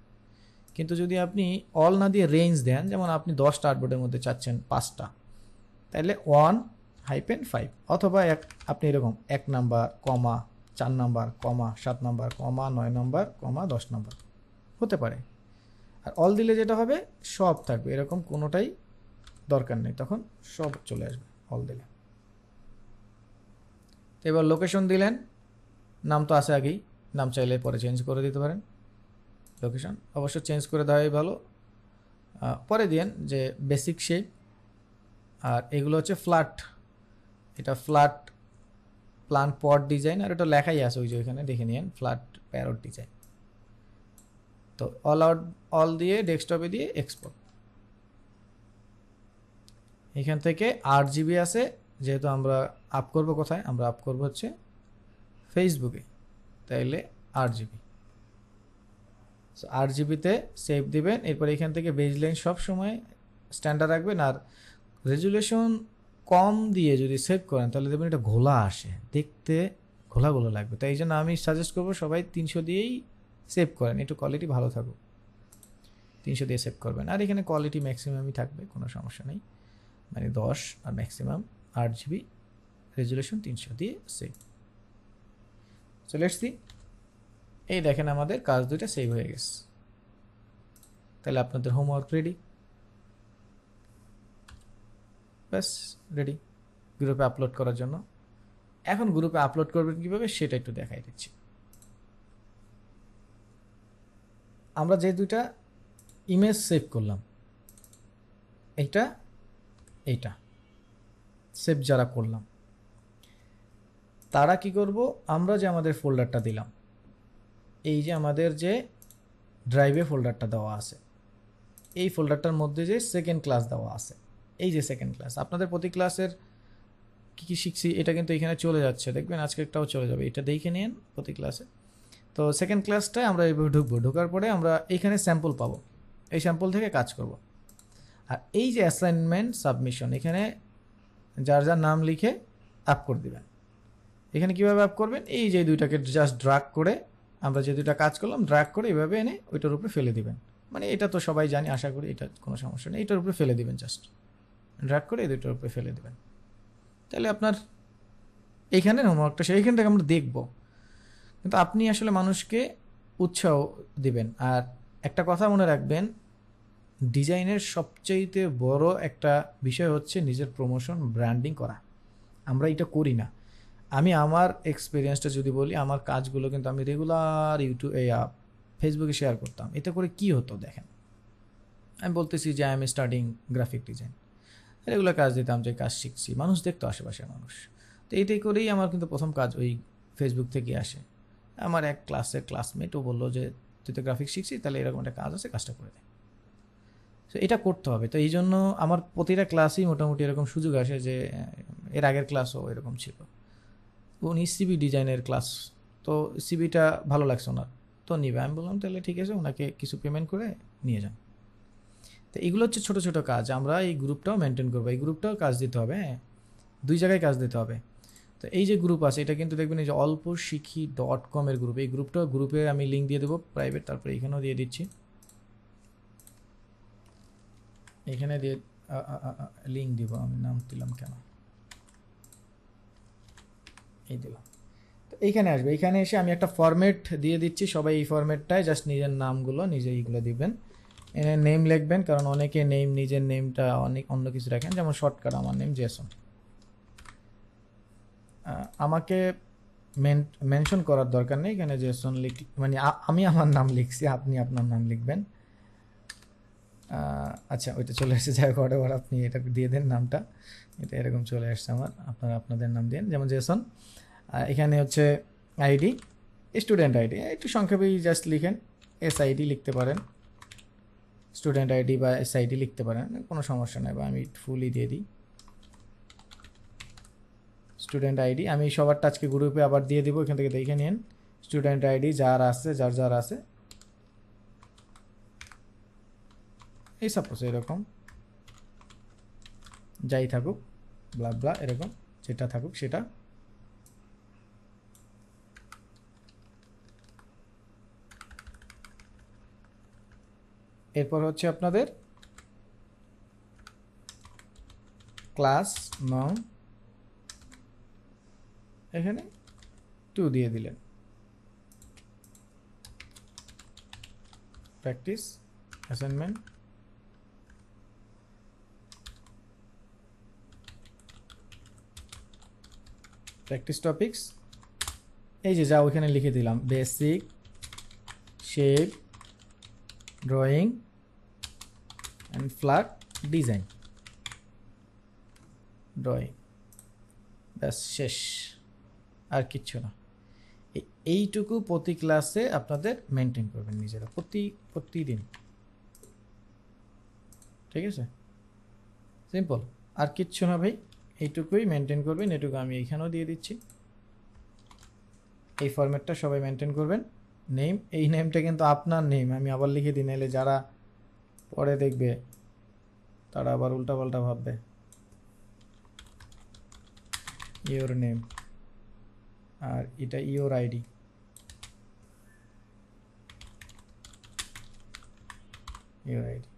কিন্তু যদি আপনি অল না দিয়ে রেঞ্জ দেন, যেমন আপনি 10টা আর্টবোর্ডের মধ্যে চাচ্ছেন 5টা, তাহলে 1-5, অথবা আপনি এরকম 1 number, 4 number, 7 number, 9 number, 10 number হতে পারে। আর অল দিলে যেটা হবে, সব থাকবে, এরকম কোনোটাই দরকার নেই, তখন সব চলে আসবে অল দিলে। তো এবার লোকেশন দিলেন, নাম তো আছে আগেই, নাম চাইলে পরে চেঞ্জ করে দিতে পারেন। লোকেশন অবশ্য চেঞ্জ করে দেওয়াই ভালো, পরে দিন যে বেসিক শেপ। আর এগুলো হচ্ছে ফ্ল্যাট, এটা ফ্ল্যাট প্লান্ট পট ডিজাইন, আর এটা লেখাই আছে ওই যে ওইখানে দেখে নিন, ফ্ল্যাট প্যারট ডিজাইন। তো অল দিয়ে ডেস্কটপে দিয়ে এক্সপোর্ট। এখান থেকে 8 জিবি আছে, যেহেতু আমরা আপ করব কোথায়, আমরা আপ করব হচ্ছে ফেসবুকে, তাইলে 8 জিবি। সো 8 জিবিতে সেভ দিবেন। এরপর এখান থেকে বেজলাইন সব সময় স্ট্যান্ডার্ড রাখবেন, আর রেজুলেশন কম দিয়ে যদি সেভ করেন তাহলে দেখবেন এটা ঘোলা আসে, দেখতে ঘোলা ঘোলা লাগবে। তাই এই জন্য আমি সাজেস্ট করবো সবাই 300 দিয়েই সেভ করেন, একটু কোয়ালিটি ভালো থাকুক, 300 দিয়ে সেভ করবেন। আর এখানে কোয়ালিটি ম্যাক্সিমামই থাকবে, কোনো সমস্যা নেই, মানে 10 আর ম্যাক্সিমাম 8 জিবি, রেজুলেশন 300 দিয়ে সেভ। সো লেটস সি, এই দেখেন আমাদের কাজ দুইটা সেভ হয়ে গেছে। তাহলে আপনাদের হোমওয়ার্ক রেডি, ব্যাস রেডি গ্রুপে আপলোড করার জন্য। এখন গ্রুপে আপলোড করবেন কিভাবে সেটা একটু দেখাই দিচ্ছি। আমরা যে দুইটা ইমেজ সেভ করলাম, এইটা সেভ যারা করলাম, তারা কি করব, আমরা যে আমাদের ফোল্ডারটা দিলাম, এই যে আমাদের যে ড্রাইভে ফোল্ডারটা দেওয়া আছে, এই ফোল্ডারটার মধ্যে যে সেকেন্ড ক্লাস দেওয়া আছে, এই যে সেকেন্ড ক্লাস, আপনাদের প্রতি ক্লাসের কী কী শিখছি এটা কিন্তু এখানে চলে যাচ্ছে, দেখবেন আজকে একটাও চলে যাবে, এটা দেখে নিন প্রতি ক্লাসে। তো সেকেন্ড ক্লাসটায় আমরা এইভাবে ঢুকবো, ঢোকার পরে আমরা এখানে স্যাম্পল পাবো, এই স্যাম্পল থেকে কাজ করব। আর এই যে অ্যাসাইনমেন্ট সাবমিশন, এখানে যার যার নাম লিখে আপ করে দেবেন। এখানে কীভাবে আপ করবেন, এই যে দুইটাকে জাস্ট ড্রাগ করে, আমরা যে দুইটা কাজ করলাম ড্রাগ করে এইভাবে এনে ওইটার উপরে ফেলে দিবেন। মানে এটা তো সবাই জানি, আশা করি এটা কোনো সমস্যা নেই, এটার উপরে ফেলে দিবেন, জাস্ট ড্রাগ করে এই দুইটার উপরে ফেলে দেবেন। তাহলে আপনার এইখানের হোমওয়ার্কটা সেইখান থেকে আমরা দেখব, কিন্তু আপনি আসলে মানুষকে উৎসাহ দিবেন। আর একটা কথা মনে রাখবেন, ডিজাইনের সবচাইতে বড় একটা বিষয় হচ্ছে নিজের প্রমোশন, ব্র্যান্ডিং করা। আমরা এটা করি না। আমি আমার এক্সপিরিয়েন্সটা যদি বলি, আমার কাজগুলো কিন্তু আমি রেগুলার ফেসবুকে শেয়ার করতাম। এতে করে কি হতো দেখেন, আমি বলতেছি যে I am studying graphic design, regular কাজ দিতাম, যে কাজ শিখছি, মানুষ দেখতো, আশেপাশের মানুষ। তো এইটাই করেই আমার কিন্তু প্রথম কাজ ওই ফেসবুক থেকে আসে। আমার এক ক্লাসের ক্লাসমেটও বললো যে তুই তো গ্রাফিক শিখছি, তাহলে এরকম একটা কাজ আছে, কাজটা করে দেয়। তো এটা করতে হবে। তো এই জন্য আমার প্রতিটা ক্লাসেই মোটামুটি এরকম সুযোগ আসে, যে এর আগের ক্লাসও এরকম ছিল, উনি সিবি ডিজাইনের ক্লাস, তো সিবিটা ভালো লাগছে ওনার, তো নিবে। আমি বললাম তাহলে ঠিক আছে, ওনাকে কিছু পেমেন্ট করে নিয়ে যান। তো এগুলো হচ্ছে ছোটো ছোটো কাজ, আমরা এই গ্রুপটাও মেনটেন করবো, এই গ্রুপটাও কাজ দিতে হবে, হ্যাঁ, 2 জায়গায় কাজ দিতে হবে। তো এই যে গ্রুপ আছে, এটা কিন্তু দেখবেন এই যে alposhikhi.com এর গ্রুপ, এই গ্রুপে আমি লিঙ্ক দিয়ে দেবো প্রাইভেট, তারপরে এখানেও দিয়ে দিচ্ছি, এখানে দিয়ে লিঙ্ক দিব, আমি নাম দিলাম কেন, এই দিলাম। তো এইখানে আসবে, এইখানে এসে আমি একটা ফরম্যাট দিয়ে দিচ্ছি, সবাই এই ফরম্যাটটায় জাস্ট নিজের নামগুলো নিজে এইগুলো দিবেন, এনে নেম লিখবেন, কারণ অনেকে নেম নিজের নেমটা অনেক অন্য কিছু রাখেন, যেমন শর্টকাট আমার নেম জেসন। আমাকে মেনশন করার দরকার নেই, এখানে জেসন মানে আমি আমার নাম লিখছি, আপনি আপনার নাম লিখবেন। আচ্ছা ওইটা চলে এসেছে, যাই হোক এবার আপনি এটা দিয়ে দেন নামটা, এটা এরকম চলে আসছে আমার, আপনারা আপনাদের নাম দিন, যেমন জেসন। এখানে হচ্ছে আইডি, স্টুডেন্ট আইডি একটু সংক্ষেপেই জাস্ট লিখেন, এসআইডি লিখতে পারেন, স্টুডেন্ট আইডি বা এসআইডি লিখতে পারেন, কোনো সমস্যা নেই, বা আমি ফুলই দিয়ে দিই স্টুডেন্ট আইডি। আমি সবারটা আজকে গ্রুপে আবার দিয়ে দিব, এখান থেকে দেখে নিন স্টুডেন্ট আইডি যার আছে, যার আছে, এই সাপোজ এরকম যাই থাকুক ব্লা ব্লা এরকম যেটা থাকুক সেটা। এরপর হচ্ছে আপনাদের ক্লাস নং, এখানে 2 দিয়ে দিলেন, প্র্যাকটিস অ্যাসাইনমেন্ট, প্র্যাকটিস টপিকস, এই যে যা ওইখানে লিখে দিলাম, basic shape drawing and flat design drawing, ব্যাস শেষ, আর কিচ্ছু না। এইটুকু প্রতি ক্লাসে আপনাদের মেনটেন করবেন নিজেরা, প্রতিদিন, ঠিক আছে, সিম্পল, আর কিচ্ছু না ভাই, এইটুকুই মেনটেন করবেন। এটুকু আমি এইখানেও দিয়ে দিচ্ছি, এই ফরম্যাটটা সবাই মেনটেন করবেন। নেম, এই নেমটা কিন্তু আপনার নেম, আমি আবার লিখে দিই, নাহলে যারা পরে দেখবে তারা আবার উল্টাপাল্টা ভাববে। ইওর নেম, আর এটা ইওর আইডি, ইওর আইডি,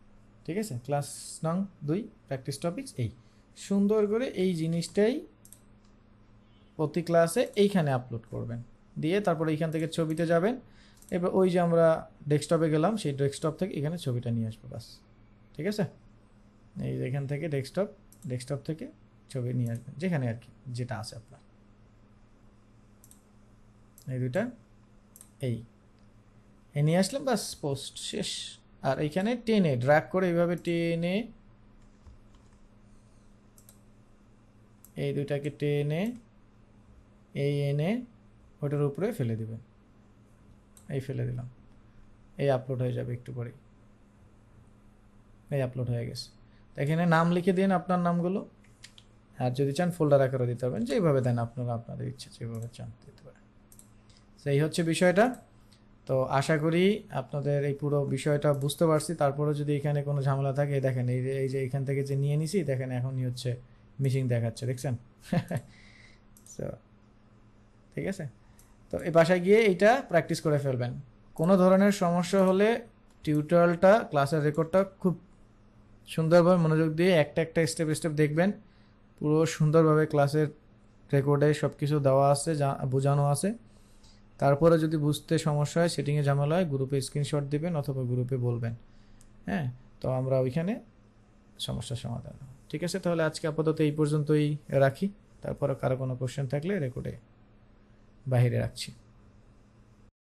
ঠিক আছে। ক্লাস নং 2 প্র্যাকটিস টপিকস, এই সুন্দর করে এই জিনিসটাই প্রতি ক্লাসে এইখানে আপলোড করবেন, দিয়ে তারপরে এইখান থেকে ছবিতে যাবেন, এবার ওই যে আমরা ডেস্কটপে গেলাম সেই ডেস্কটপ থেকে এখানে ছবিটা নিয়ে আসবো, বাস, ঠিক আছে। এই যে এখান থেকে ডেস্কটপ থেকে ছবি নিয়ে আসবেন, যেখানে আর কি যেটা আছে আপনার, এই দুইটা এই নিয়ে আসলাম, বাস পোস্ট শেষ। আর এইখানে টেনে ড্র্যাগ করে এইভাবে টেনে এই দুইটাকে টেনে এই এনে ওটার উপরে ফেলে দিবেন, এই ফেলে দিলাম, এই আপলোড হয়ে যাবে একটু পরে, এই আপলোড হয়ে গেছে। এখানে নাম লিখে দিন আপনার নামগুলো, আর যদি চান ফোল্ডার আকারে দিতে পারবেন, যেভাবে দেন আপনারা আপনাদের ইচ্ছা যেভাবে চান দিতে পারেন। সেই হচ্ছে বিষয়টা। তো আশা করি আপনাদের এই পুরো বিষয়টা বুঝতে পারছি। তারপরে যদি এখানে কোনো ঝামেলা থাকে, দেখেন এই যে এখান থেকে যে নিয়ে নিছি, দেখেন এখনই হচ্ছে মিসিং দেখাচ্ছে, দেখছেন? তো ঠিক আছে, তো এই বাসায় গিয়ে এইটা প্র্যাকটিস করে ফেলবেন। কোনো ধরনের সমস্যা হলে টিউটোরিয়ালটা, ক্লাসের রেকর্ডটা খুব সুন্দরভাবে মনোযোগ দিয়ে একটা স্টেপ দেখবেন, পুরো সুন্দরভাবে ক্লাসের রেকর্ডে সব কিছু দেওয়া আছে, বোঝানো আছে। তারপরে যদি বুঝতে সমস্যা হয়, সেটিংয়ে ঝামেলা হয়, গ্রুপে স্ক্রিনশট দিবেন অথবা গ্রুপে বলবেন, হ্যাঁ, তো আমরা ওইখানে সমস্যার সমাধান। ঠিক আছে, তাহলে আজকে আপাতত এই পর্যন্তই রাখি, তারপরে কারো কোনো কোশ্চেন থাকলে রেকর্ডে বাহিরে রাখছি।